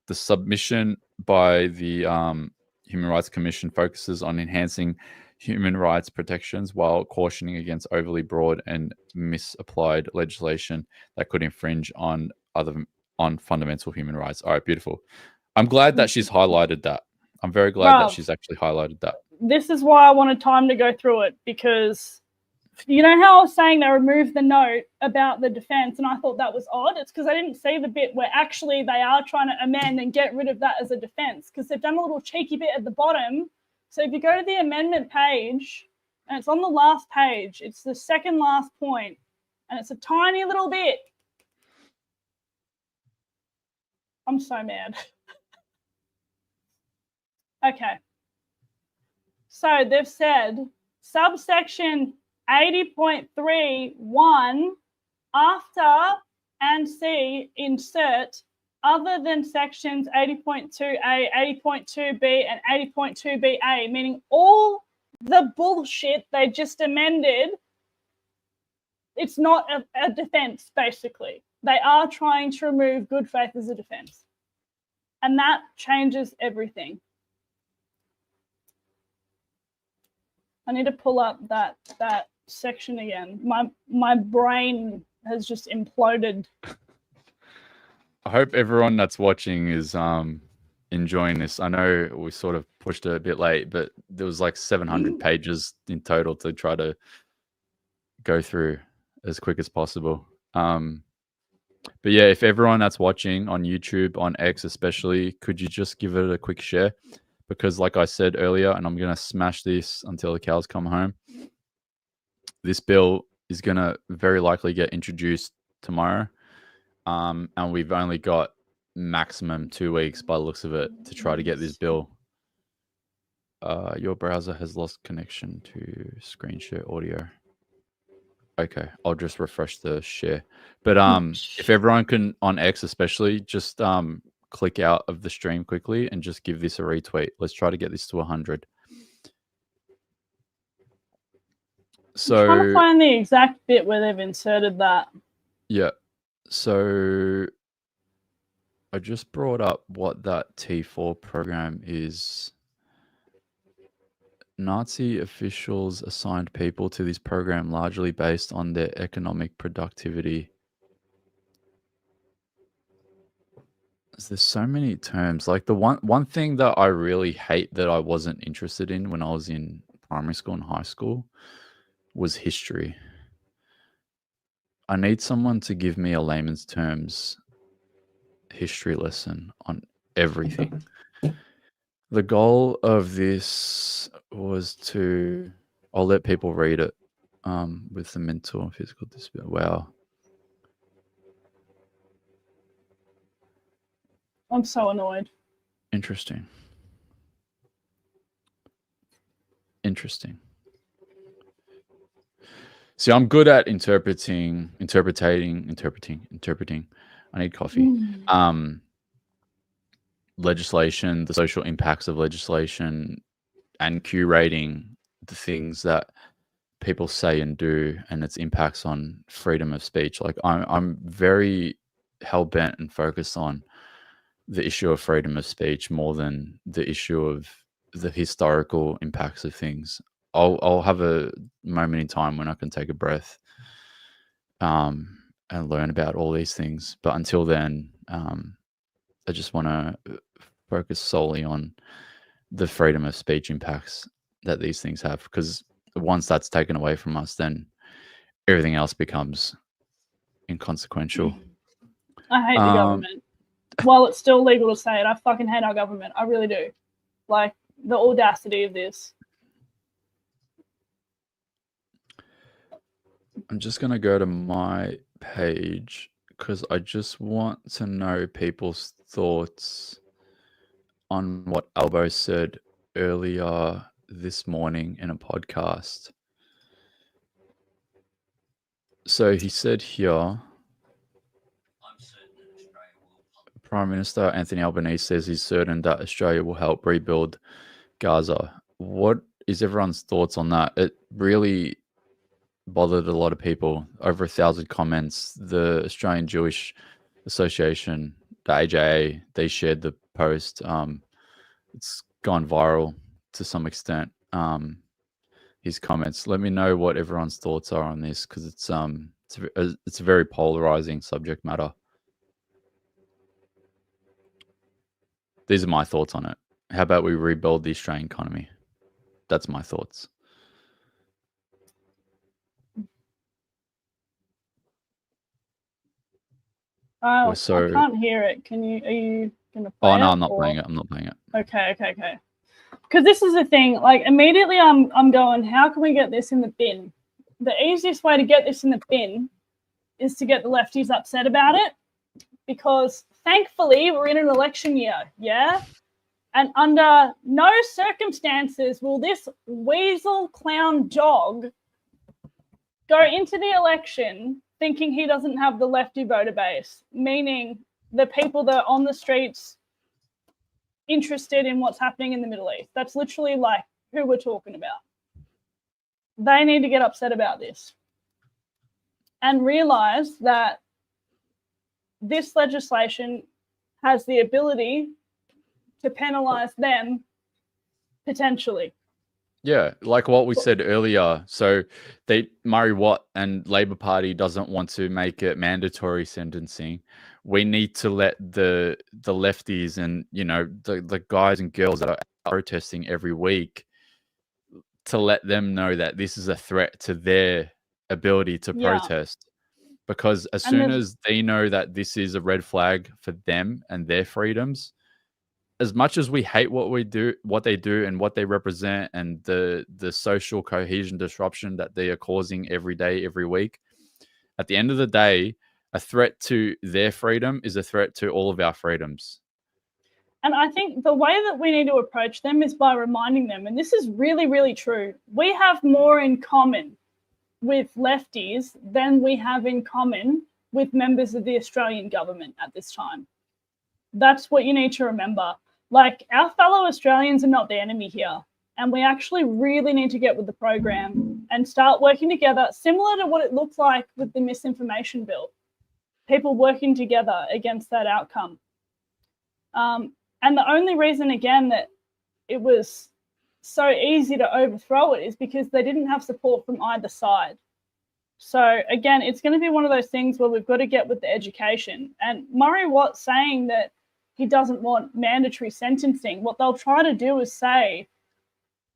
C: The submission by the Human Rights Commission focuses on enhancing human rights protections while cautioning against overly broad and misapplied legislation that could infringe on fundamental human rights. All right, beautiful. I'm glad that she's highlighted that. I'm very glad that she's actually highlighted that.
D: This is why I wanted time to go through it, because you know how I was saying they removed the note about the defence and I thought that was odd? It's because I didn't see the bit where actually they are trying to amend and get rid of that as a defence, because they've done a little cheeky bit at the bottom. So if you go to the amendment page, and it's on the last page, it's the second last point, and it's a tiny little bit. I'm so mad. Okay. So they've said subsection 80.3(1) after and C insert other than sections 80.2a, 80.2b, and 80.2ba, meaning all the bullshit they just amended, it's not a defence, basically. They are trying to remove good faith as a defence. And that changes everything. I need to pull up that section again. My brain has just imploded.
C: I hope everyone that's watching is enjoying this. I know we sort of pushed it a bit late, but there was like 700 pages in total to try to go through as quick as possible. But yeah, if everyone that's watching on YouTube, on X especially, could you just give it a quick share? Because like I said earlier, and I'm going to smash this until the cows come home, this bill is going to very likely get introduced tomorrow. And we've only got maximum 2 weeks by the looks of it to try to get this bill. Your browser has lost connection to screen share audio. Okay, I'll just refresh the share. But if everyone can, on X especially, just click out of the stream quickly and just give this a retweet. Let's try to get this to 100. So
D: I'm trying to find the exact bit where they've inserted that.
C: Yeah. So I just brought up what that T4 program is. Nazi officials assigned people to this program largely based on their economic productivity. There's so many terms. Like the one thing that I really hate that I wasn't interested in when I was in primary school and high school was history. I need someone to give me a layman's terms history lesson on everything. The goal of this was to, I'll let people read it, with the mental and physical disability. Wow.
D: I'm so annoyed.
C: Interesting. See, I'm good at interpreting. I need coffee. Legislation, the social impacts of legislation, and curating the things that people say and do and its impacts on freedom of speech. Like I'm very hell-bent and focused on the issue of freedom of speech more than the issue of the historical impacts of things. I'll have a moment in time when I can take a breath and learn about all these things. But until then, I just want to focus solely on the freedom of speech impacts that these things have, because once that's taken away from us, then everything else becomes inconsequential.
D: I hate the government. While it's still legal to say it, I fucking hate our government. I really do. Like, the audacity of this.
C: I'm just going to go to my page because I just want to know people's thoughts on what Albo said earlier this morning in a podcast. So he said here, Prime Minister Anthony Albanese says he's certain that Australia will help rebuild Gaza. What is everyone's thoughts on that? It really bothered a lot of people. Over 1,000 comments. The Australian Jewish Association, the AJA, they shared the post. It's gone viral to some extent. His comments. Let me know what everyone's thoughts are on this, because it's a very polarizing subject matter. These are my thoughts on it. How about we rebuild the Australian economy? That's my thoughts.
D: I
C: So-
D: can't hear it. Are you going to play it?
C: Oh, no, I'm not playing it.
D: Okay. Because this is the thing. Like, immediately I'm going, how can we get this in the bin? The easiest way to get this in the bin is to get the lefties upset about it, because thankfully we're in an election year, yeah? And under no circumstances will this weasel clown dog go into the election thinking he doesn't have the lefty voter base, meaning the people that are on the streets interested in what's happening in the Middle East. That's literally like who we're talking about. They need to get upset about this and realize that this legislation has the ability to penalise them potentially.
C: Yeah, like what we said earlier. So Murray Watt and Labor Party doesn't want to make it mandatory sentencing. We need to let the lefties and, you know, the guys and girls that are protesting every week, to let them know that this is a threat to their ability to protest. Because as soon as they know that this is a red flag for them and their freedoms, as much as we hate what they do and what they represent, and the social cohesion disruption that they are causing every day, every week, at the end of the day, a threat to their freedom is a threat to all of our freedoms.
D: And I think the way that we need to approach them is by reminding them, and this is really, really true, we have more in common with lefties than we have in common with members of the Australian government at this time. That's what you need to remember. Like, our fellow Australians are not the enemy here. And we actually really need to get with the program and start working together, similar to what it looked like with the misinformation bill. People working together against that outcome. And the only reason, again, that it was so easy to overthrow it is because they didn't have support from either side. So, again, it's going to be one of those things where we've got to get with the education. And Murray Watt saying that he doesn't want mandatory sentencing, what they'll try to do is say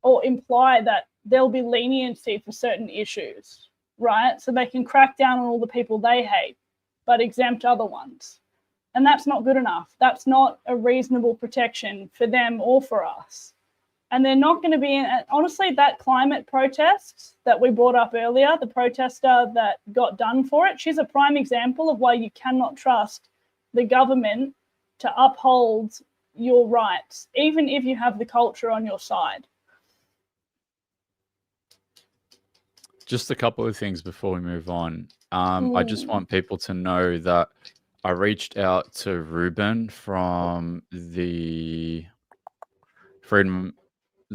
D: or imply that there'll be leniency for certain issues, right? So they can crack down on all the people they hate, but exempt other ones. And that's not good enough. That's not a reasonable protection for them or for us. And they're not going to be in, honestly, that climate protest that we brought up earlier, the protester that got done for it, she's a prime example of why you cannot trust the government to uphold your rights, even if you have the culture on your side.
C: Just a couple of things before we move on. I just want people to know that I reached out to Ruben from the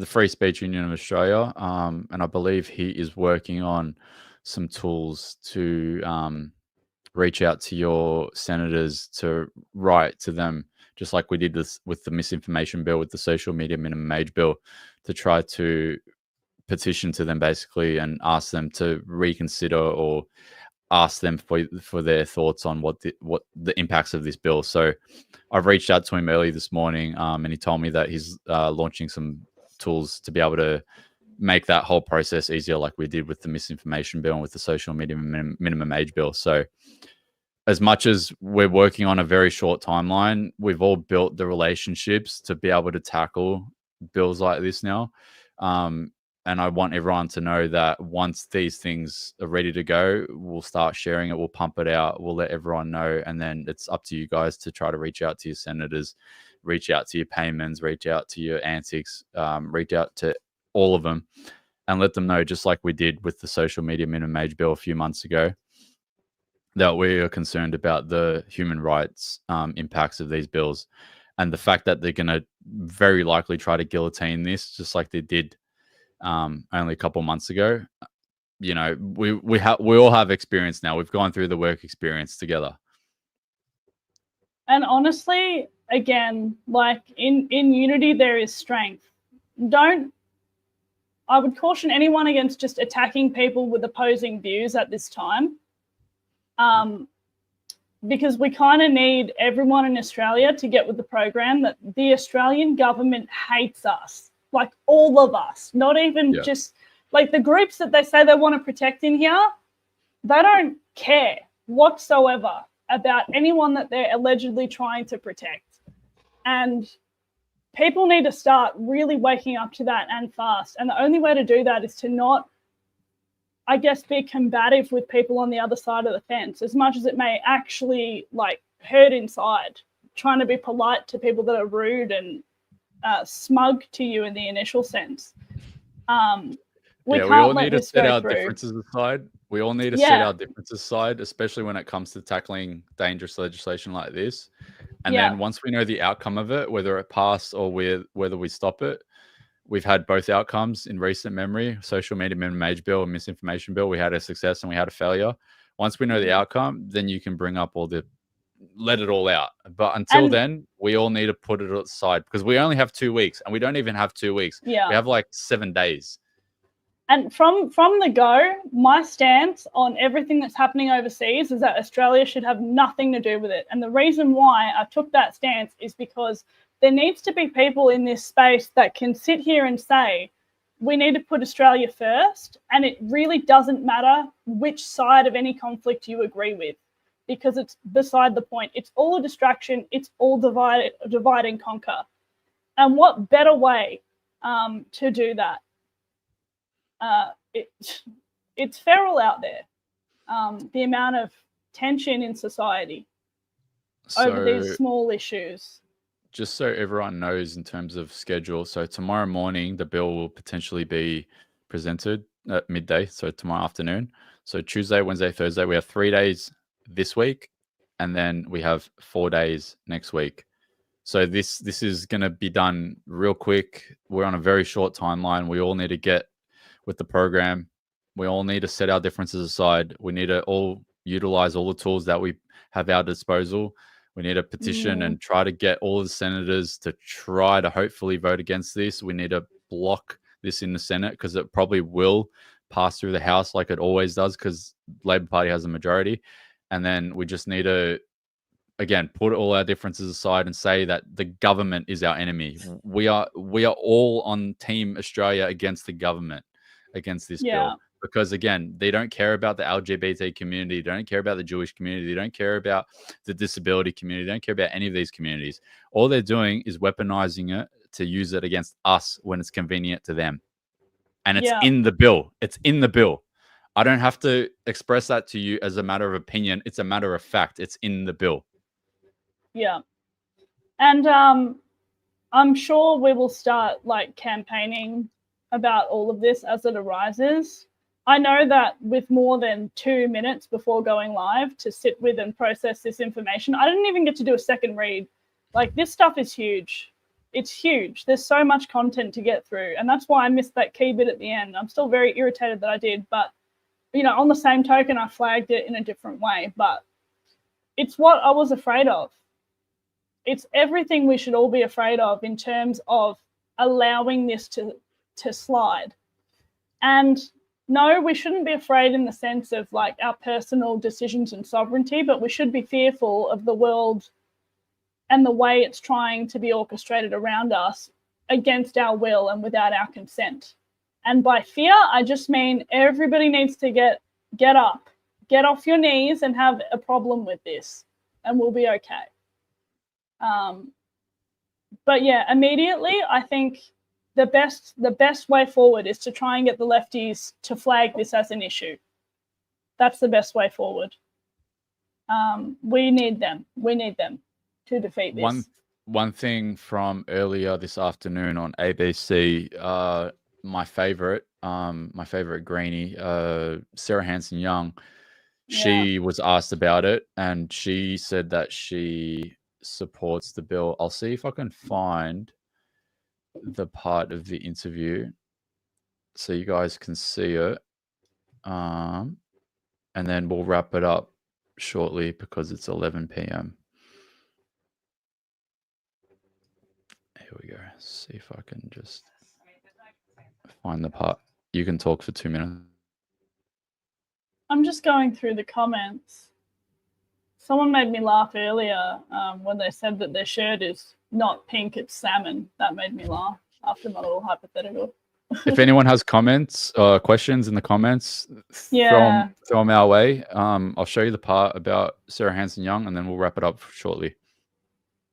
C: Free Speech Union of Australia, and I believe he is working on some tools to reach out to your senators to write to them, just like we did this with the misinformation bill, with the social media minimum age bill, to try to petition to them basically and ask them to reconsider or ask them for their thoughts on what the impacts of this bill. So I've reached out to him early this morning, and he told me that he's launching some tools to be able to make that whole process easier, like we did with the misinformation bill and with the social media minimum age bill. So as much as we're working on a very short timeline, we've all built the relationships to be able to tackle bills like this now. And I want everyone to know that once these things are ready to go, we'll start sharing it, we'll pump it out, we'll let everyone know. And then it's up to you guys to try to reach out to your senators, reach out to your payments, reach out to your antics, reach out to all of them and let them know, just like we did with the social media minimum age bill a few months ago, that we are concerned about the human rights impacts of these bills. And the fact that they're going to very likely try to guillotine this, just like they did only a couple months ago. You know, we all have experience now. We've gone through the work experience together.
D: And honestly, again, like in unity, there is strength. I would caution anyone against just attacking people with opposing views at this time. Because we kind of need everyone in Australia to get with the program that the Australian government hates us, like all of us, not even just like the groups that they say they want to protect in here. They don't care whatsoever about anyone that they're allegedly trying to protect. And people need to start really waking up to that and fast. And the only way to do that is to not, I guess, be combative with people on the other side of the fence, as much as it may actually like hurt inside, trying to be polite to people that are rude and smug to you in the initial sense. We all need to set our differences
C: aside. We all need to set our differences aside, especially when it comes to tackling dangerous legislation like this. And then once we know the outcome of it, whether it passed or whether we stop it, we've had both outcomes in recent memory: social media minimum age bill and misinformation bill. We had a success and we had a failure. Once we know the outcome, then you can bring up let it all out. But until then, we all need to put it aside, because we only have 2 weeks, and we don't even have 2 weeks. We have like 7 days.
D: And from the go, my stance on everything that's happening overseas is that Australia should have nothing to do with it. And the reason why I took that stance is because there needs to be people in this space that can sit here and say, we need to put Australia first, and it really doesn't matter which side of any conflict you agree with, because it's beside the point. It's all a distraction. It's all divide and conquer. And what better way to do that? It's feral out there, the amount of tension in society over these small issues.
C: Just so everyone knows in terms of schedule, so tomorrow morning the bill will potentially be presented at midday, so tomorrow afternoon. So Tuesday, Wednesday, Thursday, we have 3 days this week, and then we have 4 days next week. So this is going to be done real quick. We're on a very short timeline. We all need to get with the program. We all need to set our differences aside. We need to all utilize all the tools that we have at our disposal. We need to petition and try to get all the senators to try to hopefully vote against this. We need to block this in the Senate, because it probably will pass through the House like it always does, because Labor Party has a majority. And then we just need to, again, put all our differences aside and say that the government is our enemy. We are all on Team Australia against the government. against this
D: Yeah.
C: bill. Because again, they don't care about the LGBT community, they don't care about the Jewish community, they don't care about the disability community, they don't care about any of these communities. All they're doing is weaponizing it to use it against us when it's convenient to them. And it's
D: Yeah.
C: in the bill. It's in the bill. I don't have to express that to you as a matter of opinion. It's a matter of fact. It's in the bill.
D: Yeah. And I'm sure we will start like campaigning about all of this as it arises. I know that with more than 2 minutes before going live to sit with and process this information, I didn't even get to do a second read. Like, this stuff is huge. It's huge. There's so much content to get through. And that's why I missed that key bit at the end. I'm still very irritated that I did. But, you know, on the same token, I flagged it in a different way. But it's what I was afraid of. It's everything we should all be afraid of in terms of allowing this to slide. And no, we shouldn't be afraid in the sense of like our personal decisions and sovereignty, but we should be fearful of the world and the way it's trying to be orchestrated around us against our will and without our consent. And by fear, I just mean everybody needs to get up, get off your knees and have a problem with this, and we'll be okay. But yeah, immediately, I think the best way forward is to try and get the lefties to flag this as an issue. That's the best way forward. We need them. We need them to defeat this.
C: One thing from earlier this afternoon on ABC, my favorite greenie, Sarah Hanson-Young, she was asked about it, and she said that she supports the bill. I'll see if I can find the part of the interview so you guys can see it, and then we'll wrap it up shortly because it's 11 p.m. Here we go. See if I can just find the part. You can talk for 2 minutes.
D: I'm just going through the comments. Someone made me laugh earlier when they said that their shirt is not pink, it's salmon. That made me laugh after my little hypothetical.
C: If anyone has comments or questions in the comments, throw them our way. I'll show you the part about Sarah Hanson-Young, and then we'll wrap it up shortly.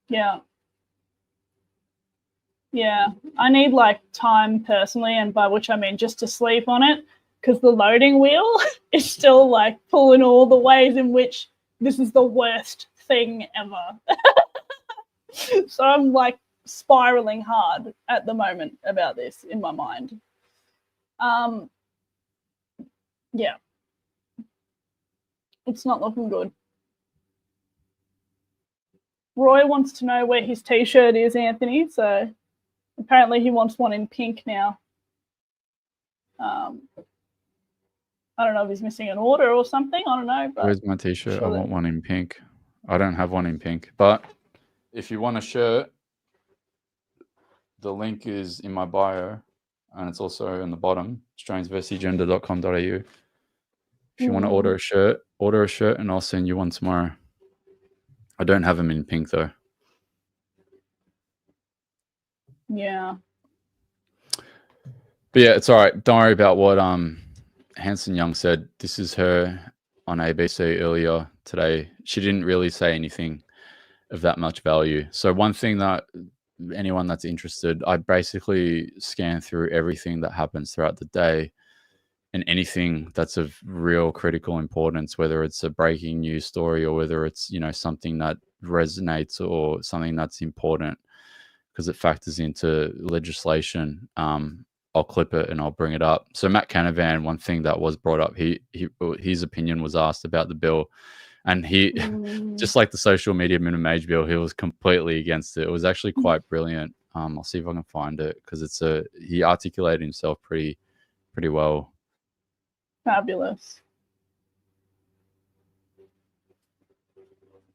D: Yeah. Yeah. I need like time personally, and by which I mean just to sleep on it, because the loading wheel is still like pulling all the ways in which this is the worst thing ever. So I'm like spiraling hard at the moment about this in my mind. Yeah. It's not looking good. Roy wants to know where his t-shirt is, Anthony, so apparently he wants one in pink now. I don't know if he's missing an order or something. I don't know. But
C: where's my t-shirt? I want one in pink. I don't have one in pink. But if you want a shirt, the link is in my bio, and it's also in the bottom, strangeversigender.com.au. If you want to order a shirt, and I'll send you one tomorrow. I don't have them in pink, though.
D: Yeah.
C: But yeah, it's all right. Don't worry about what Hanson-Young said. This is her on ABC earlier today. She didn't really say anything of that much value. So one thing that anyone that's interested, I basically scan through everything that happens throughout the day, and anything that's of real critical importance, whether it's a breaking news story or whether it's, you know, something that resonates or something that's important because it factors into legislation. I'll clip it and I'll bring it up. So Matt Canavan, one thing that was brought up, his opinion was asked about the bill, and he, just like the social media minimum age bill, he was completely against it. It was actually quite brilliant. I'll see if I can find it because he articulated himself pretty well.
D: Fabulous.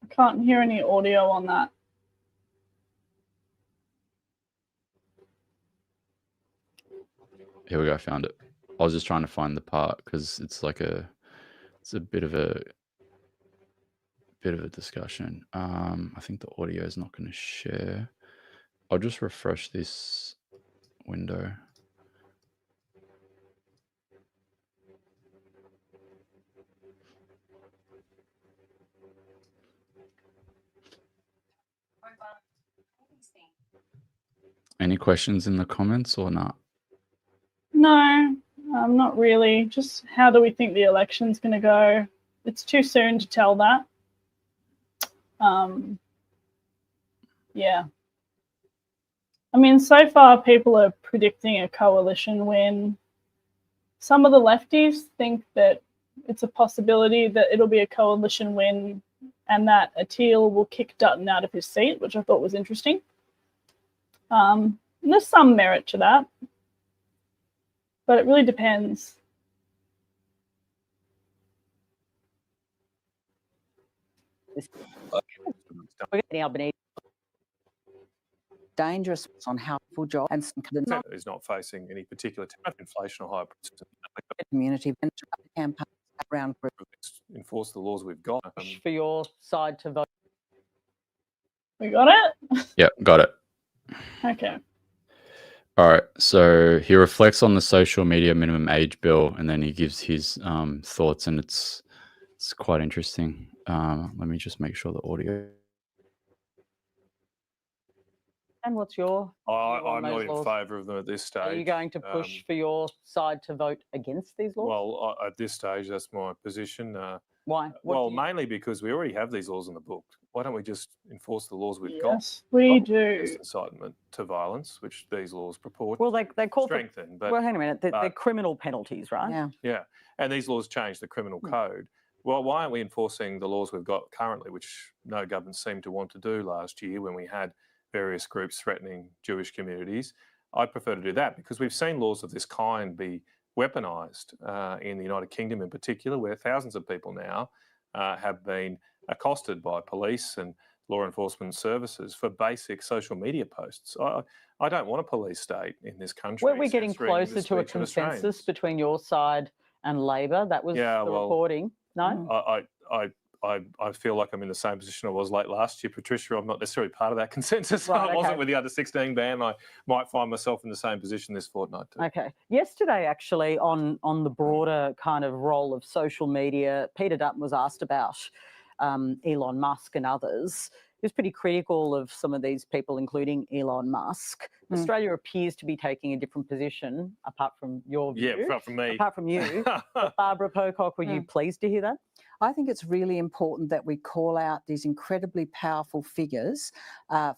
D: I can't hear any audio on that.
C: Here we go. I found it. I was just trying to find the part because it's a bit of a discussion. I think the audio is not going to share. I'll just refresh this window. Any questions in the comments or not?
D: No, not really. Just how do we think the election's going to go? It's too soon to tell that. Yeah. I mean, so far people are predicting a coalition win. Some of the lefties think that it's a possibility that it'll be a coalition win and that Atteel will kick Dutton out of his seat, which I thought was interesting. There's some merit to that, but it really depends.
A: Albanese dangerous on how full job and
F: is not facing any particular inflation or higher
A: community campaign around
F: enforce the laws we've got.
A: for your side to vote.
D: We got it?
C: Yep, got it.
D: Okay.
C: All right. So he reflects on the social media minimum age bill, and then he gives his thoughts, and it's quite interesting. Let me just make sure the audio.
A: And what's your?
F: I'm not in favour of them at this stage.
A: Are you going to push for your side to vote against these laws?
F: Well, at this stage, that's my position.
A: Why?
F: Well, mainly because we already have these laws in the book. Why don't we just enforce the laws we've got?
D: Yes, we do.
F: Just incitement to violence, which these laws purport
A: Well, they call
F: strengthen.
A: well, hang on a minute. They're criminal penalties, right?
G: Yeah.
F: Yeah, and these laws change the criminal code. Well, why aren't we enforcing the laws we've got currently, which no government seemed to want to do last year when we had various groups threatening Jewish communities? I'd prefer to do that because we've seen laws of this kind be weaponised in the United Kingdom in particular, where thousands of people now have been accosted by police and law enforcement services for basic social media posts. I don't want a police state in this country.
A: We're getting closer to a consensus between your side and Labor. That was the reporting. No?
F: I feel like I'm in the same position I was late last year, Patricia. I'm not necessarily part of that consensus.
A: Right,
F: I wasn't with the under 16 ban. I might find myself in the same position this fortnight too.
A: Okay. Yesterday, actually, on the broader kind of role of social media, Peter Dutton was asked about Elon Musk and others. He was pretty critical of some of these people, including Elon Musk. Australia appears to be taking a different position, apart from your view.
F: Yeah, apart from me.
A: Apart from you. Barbara Pocock, were you pleased to hear that?
G: I think it's really important that we call out these incredibly powerful figures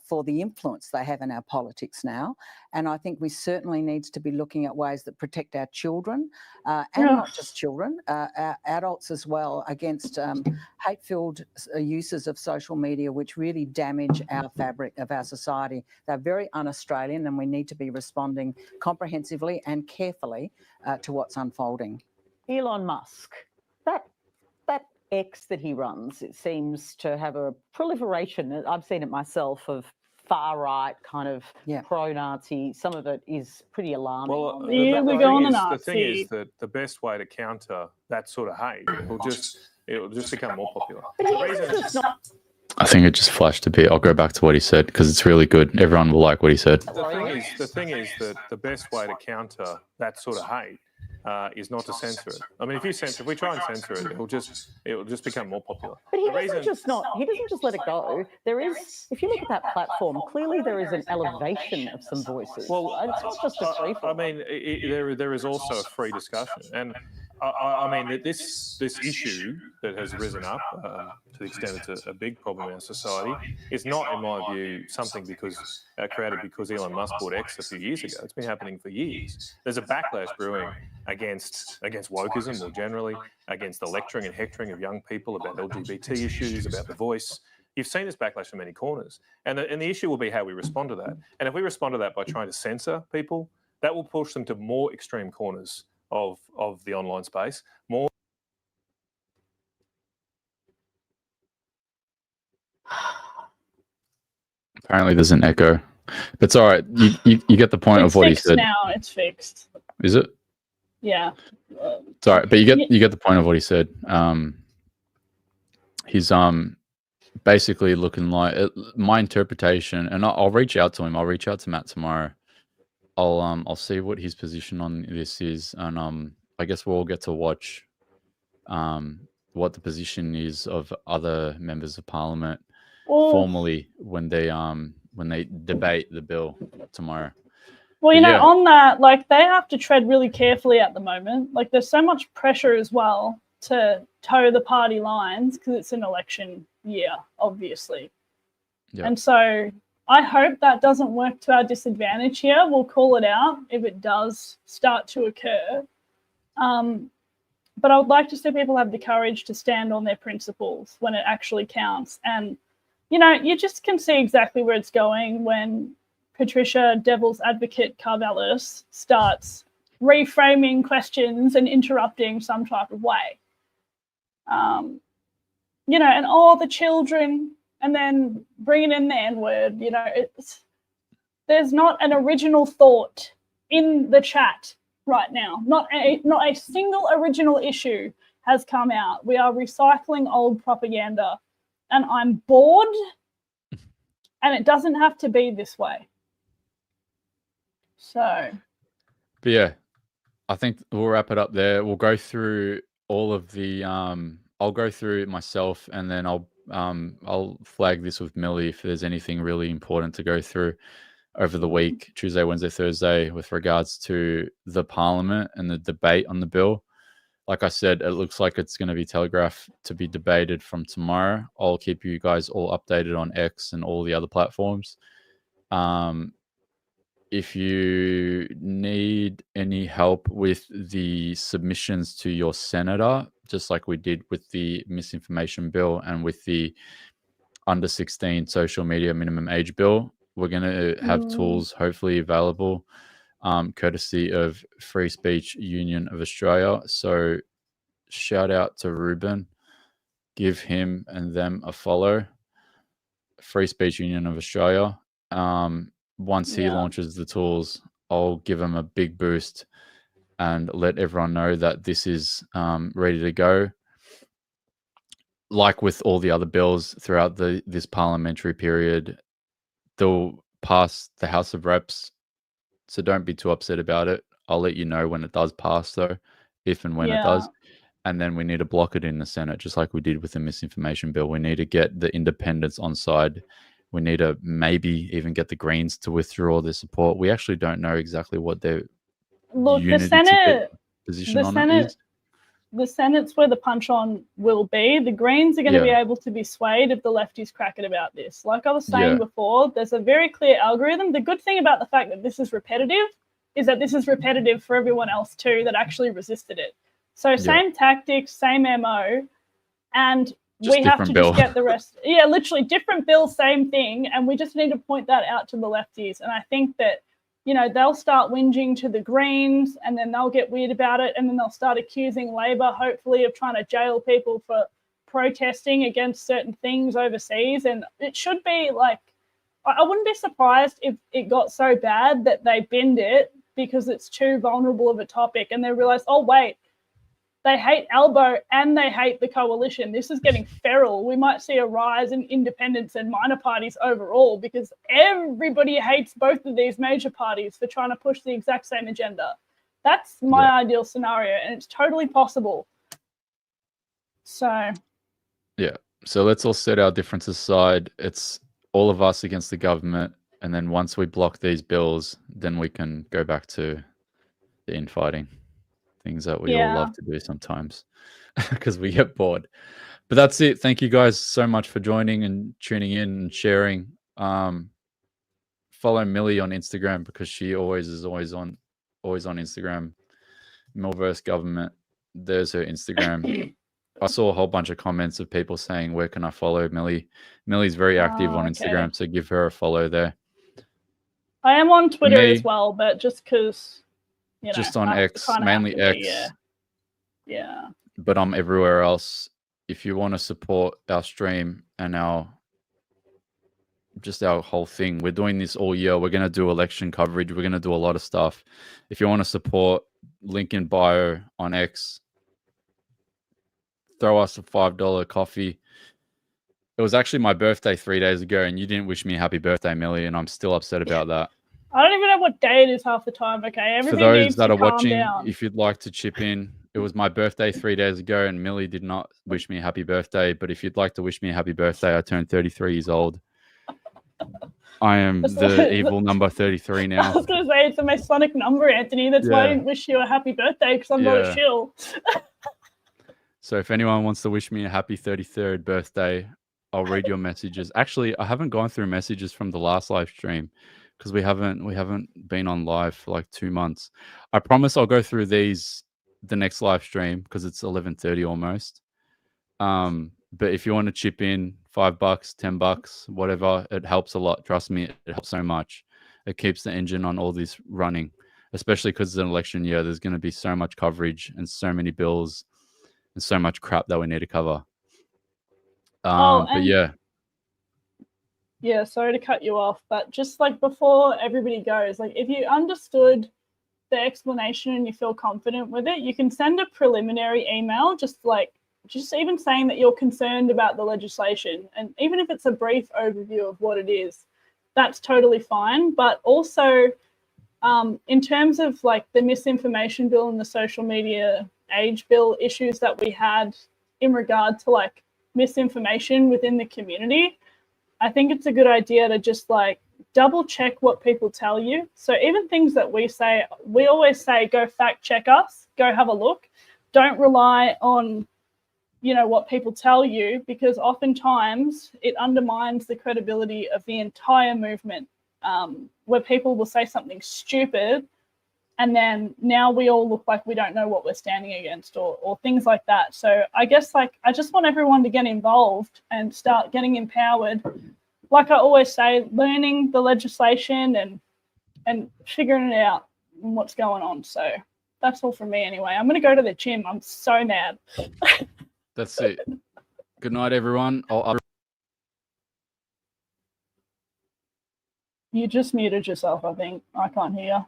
G: for the influence they have in our politics now. And I think we certainly need to be looking at ways that protect our children and not just children, our adults as well, against hate-filled uses of social media, which really damage our fabric of our society. They're very un-Australian, and we need to be responding comprehensively and carefully to what's unfolding.
A: Elon Musk, that X that he runs, it seems to have a proliferation. I've seen it myself of far-right kind of pro-Nazi. Some of it is pretty alarming.
F: Well,
D: the
F: thing is that the best way to counter that sort of hate, it'll just become more popular.
C: I think it just flashed a bit. I'll go back to what he said because it's really good. Everyone will like what he said.
F: The thing is that the best way to counter that sort of hate is not to censor it. I mean, if we try and censor it, it'll just become more popular.
A: But he doesn't just let it go. There is, if you look at that platform, clearly there is an elevation of some voices. Well, it's not just a free for all.
F: I mean, there is also a free discussion, and I mean this issue that has risen up to the extent it's a big problem in our society is not, in my view, something created because Elon Musk bought X a few years ago. It's been happening for years. There's a backlash brewing against wokeism more generally, against the lecturing and hectoring of young people about LGBT issues, about the voice. You've seen this backlash in many corners, and the issue will be how we respond to that. And if we respond to that by trying to censor people, that will push them to more extreme corners of the online space. More.
C: Apparently, there's an echo. But it's all right. You get the point of what he said.
D: Now it's fixed.
C: Is it?
D: Yeah.
C: It's all right, but you get the point of what he said. He's basically looking like my interpretation, and I'll reach out to him. I'll reach out to Matt tomorrow. I'll see what his position on this is, and I guess we'll all get to watch what the position is of other members of parliament
D: Well,
C: formally when they debate the bill tomorrow.
D: well,
C: But yeah.
D: on that, like, they have to tread really carefully at the moment. Like, there's so much pressure as well to toe the party lines because it's an election year, obviously.
C: Yeah.
D: And so I hope that doesn't work to our disadvantage here. We'll call it out if it does start to occur. But I would like to see people have the courage to stand on their principles when it actually counts. And, you just can see exactly where it's going when Patricia Devil's Advocate Carvelis starts reframing questions and interrupting some type of way. And all the children, and then bringing in the N-word, there's not an original thought in the chat right now. Not a single original issue has come out. We are recycling old propaganda, and I'm bored, and it doesn't have to be this way. So.
C: But yeah, I think we'll wrap it up there. We'll go through all of the. I'll go through it myself, and then I'll flag this with Millie if there's anything really important to go through over the week, Tuesday, Wednesday, Thursday, with regards to the Parliament and the debate on the bill. Like I said, it looks like it's going to be telegraphed to be debated from tomorrow. I'll keep you guys all updated on X and all the other platforms. If you need any help with the submissions to your senator, just like we did with the misinformation bill and with the under 16 social media minimum age bill, we're going to have tools hopefully available, courtesy of Free Speech Union of Australia. So shout out to Ruben. Give him and them a follow. Free Speech Union of Australia. Once he launches the tools, I'll give him a big boost and let everyone know that this is ready to go. Like with all the other bills throughout this parliamentary period, they'll pass the House of Reps, so don't be too upset about it. I'll let you know when it does pass, though, if and when it does. And then we need to block it in the Senate, just like we did with the misinformation bill. We need to get the independents on side. We need to maybe even get the Greens to withdraw their support. We actually don't know exactly what their position on it is.
D: The Senate's where the punch-on will be. The Greens are going to be able to be swayed if the lefties crack it about this. Like I was saying before, there's a very clear algorithm. The good thing about the fact that this is repetitive is that this is repetitive for everyone else too that actually resisted it. So same tactics, same MO, and we have to just get the rest. Yeah, literally different bill, same thing. And we just need to point that out to the lefties. And I think that, they'll start whinging to the Greens and then they'll get weird about it. And then they'll start accusing Labor, hopefully, of trying to jail people for protesting against certain things overseas. And it should be like, I wouldn't be surprised if it got so bad that they binned it because it's too vulnerable of a topic and they realize, oh, wait, they hate Albo and they hate the coalition. This is getting feral. We might see a rise in independents and minor parties overall because everybody hates both of these major parties for trying to push the exact same agenda. That's my ideal scenario, and it's totally possible. So.
C: Yeah. So let's all set our differences aside. It's all of us against the government. And then once we block these bills, then we can go back to the infighting. Things that we all love to do sometimes because we get bored. But that's it. Thank you guys so much for joining and tuning in and sharing. Follow Millie on Instagram because she is always on Instagram. Millverse Government. There's her Instagram. I saw a whole bunch of comments of people saying, where can I follow Millie? Millie's very active on Instagram, so give her a follow there.
D: I am on Twitter as well, but just because...
C: just on X, mainly X.
D: Yeah.
C: But I'm everywhere else. If you want to support our stream and our whole thing, we're doing this all year. We're going to do election coverage. We're going to do a lot of stuff. If you want to support, link in bio on X. Throw us a $5 coffee. It was actually my birthday 3 days ago, and you didn't wish me happy birthday, Millie, and I'm still upset about that.
D: I don't even know what day it is half the time. Okay, everybody
C: for those
D: needs
C: that
D: to
C: are
D: calm
C: watching,
D: down.
C: if you'd like to chip in, It was my birthday 3 days ago, and Millie did not wish me a happy birthday. But if you'd like to wish me a happy birthday, I turned 33 years old. I am the evil number 33
D: I
C: now.
D: was going to say it's a Masonic number, Anthony. That's why I didn't wish you a happy birthday, because I'm not a shill.
C: So if anyone wants to wish me a happy 33rd birthday, I'll read your messages. Actually, I haven't gone through messages from the last live stream because we haven't been on live for like 2 months. I promise I'll go through these the next live stream because it's 11:30 almost. But if you want to chip in $5, $10, whatever, it helps a lot. Trust me, it helps so much. It keeps the engine on all this running, especially because it's an election year. There's going to be so much coverage and so many bills and so much crap that we need to cover. But yeah.
D: Yeah, sorry to cut you off, but just like before everybody goes, like if you understood the explanation and you feel confident with it, you can send a preliminary email, just even saying that you're concerned about the legislation. And even if it's a brief overview of what it is, that's totally fine. But also in terms of like the misinformation bill and the social media age bill issues that we had in regard to like misinformation within the community, I think it's a good idea to just like double check what people tell you. So even things that we say, we always say, go fact check us, go have a look. Don't rely on, what people tell you, because oftentimes it undermines the credibility of the entire movement, where people will say something stupid and then now we all look like we don't know what we're standing against, or things like that. So I guess I just want everyone to get involved and start getting empowered. Like I always say, learning the legislation and figuring it out and what's going on. So that's all from me anyway. I'm going to go to the gym. I'm so mad.
C: That's it. Good night, everyone.
D: You just muted yourself, I think. I can't hear.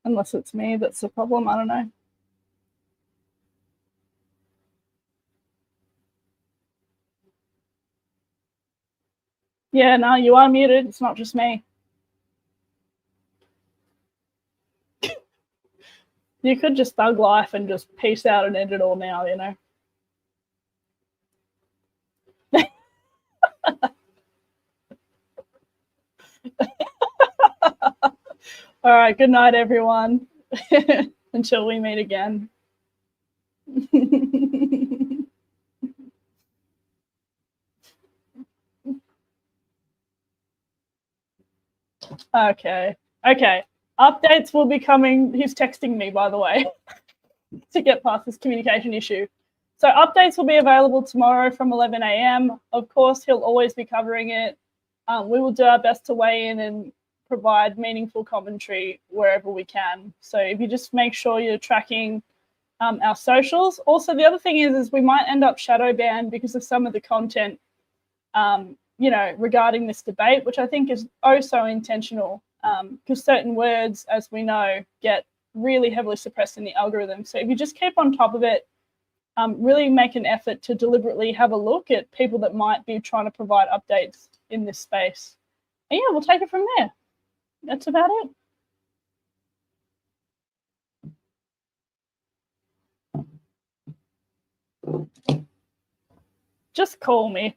D: Unless it's me that's the problem, I don't know. Yeah, no, you are muted. It's not just me. You could just thug life and just peace out and end it all now, All right, good night, everyone. Until we meet again. Okay. Updates will be coming. He's texting me, by the way, to get past this communication issue. So updates will be available tomorrow from 11 a.m. Of course, he'll always be covering it. We will do our best to weigh in and provide meaningful commentary wherever we can. So if you just make sure you're tracking our socials. Also, the other thing is we might end up shadow banned because of some of the content, regarding this debate, which I think is oh so intentional, because certain words, as we know, get really heavily suppressed in the algorithm. So if you just keep on top of it, really make an effort to deliberately have a look at people that might be trying to provide updates in this space. And yeah, we'll take it from there. That's about it. Just call me.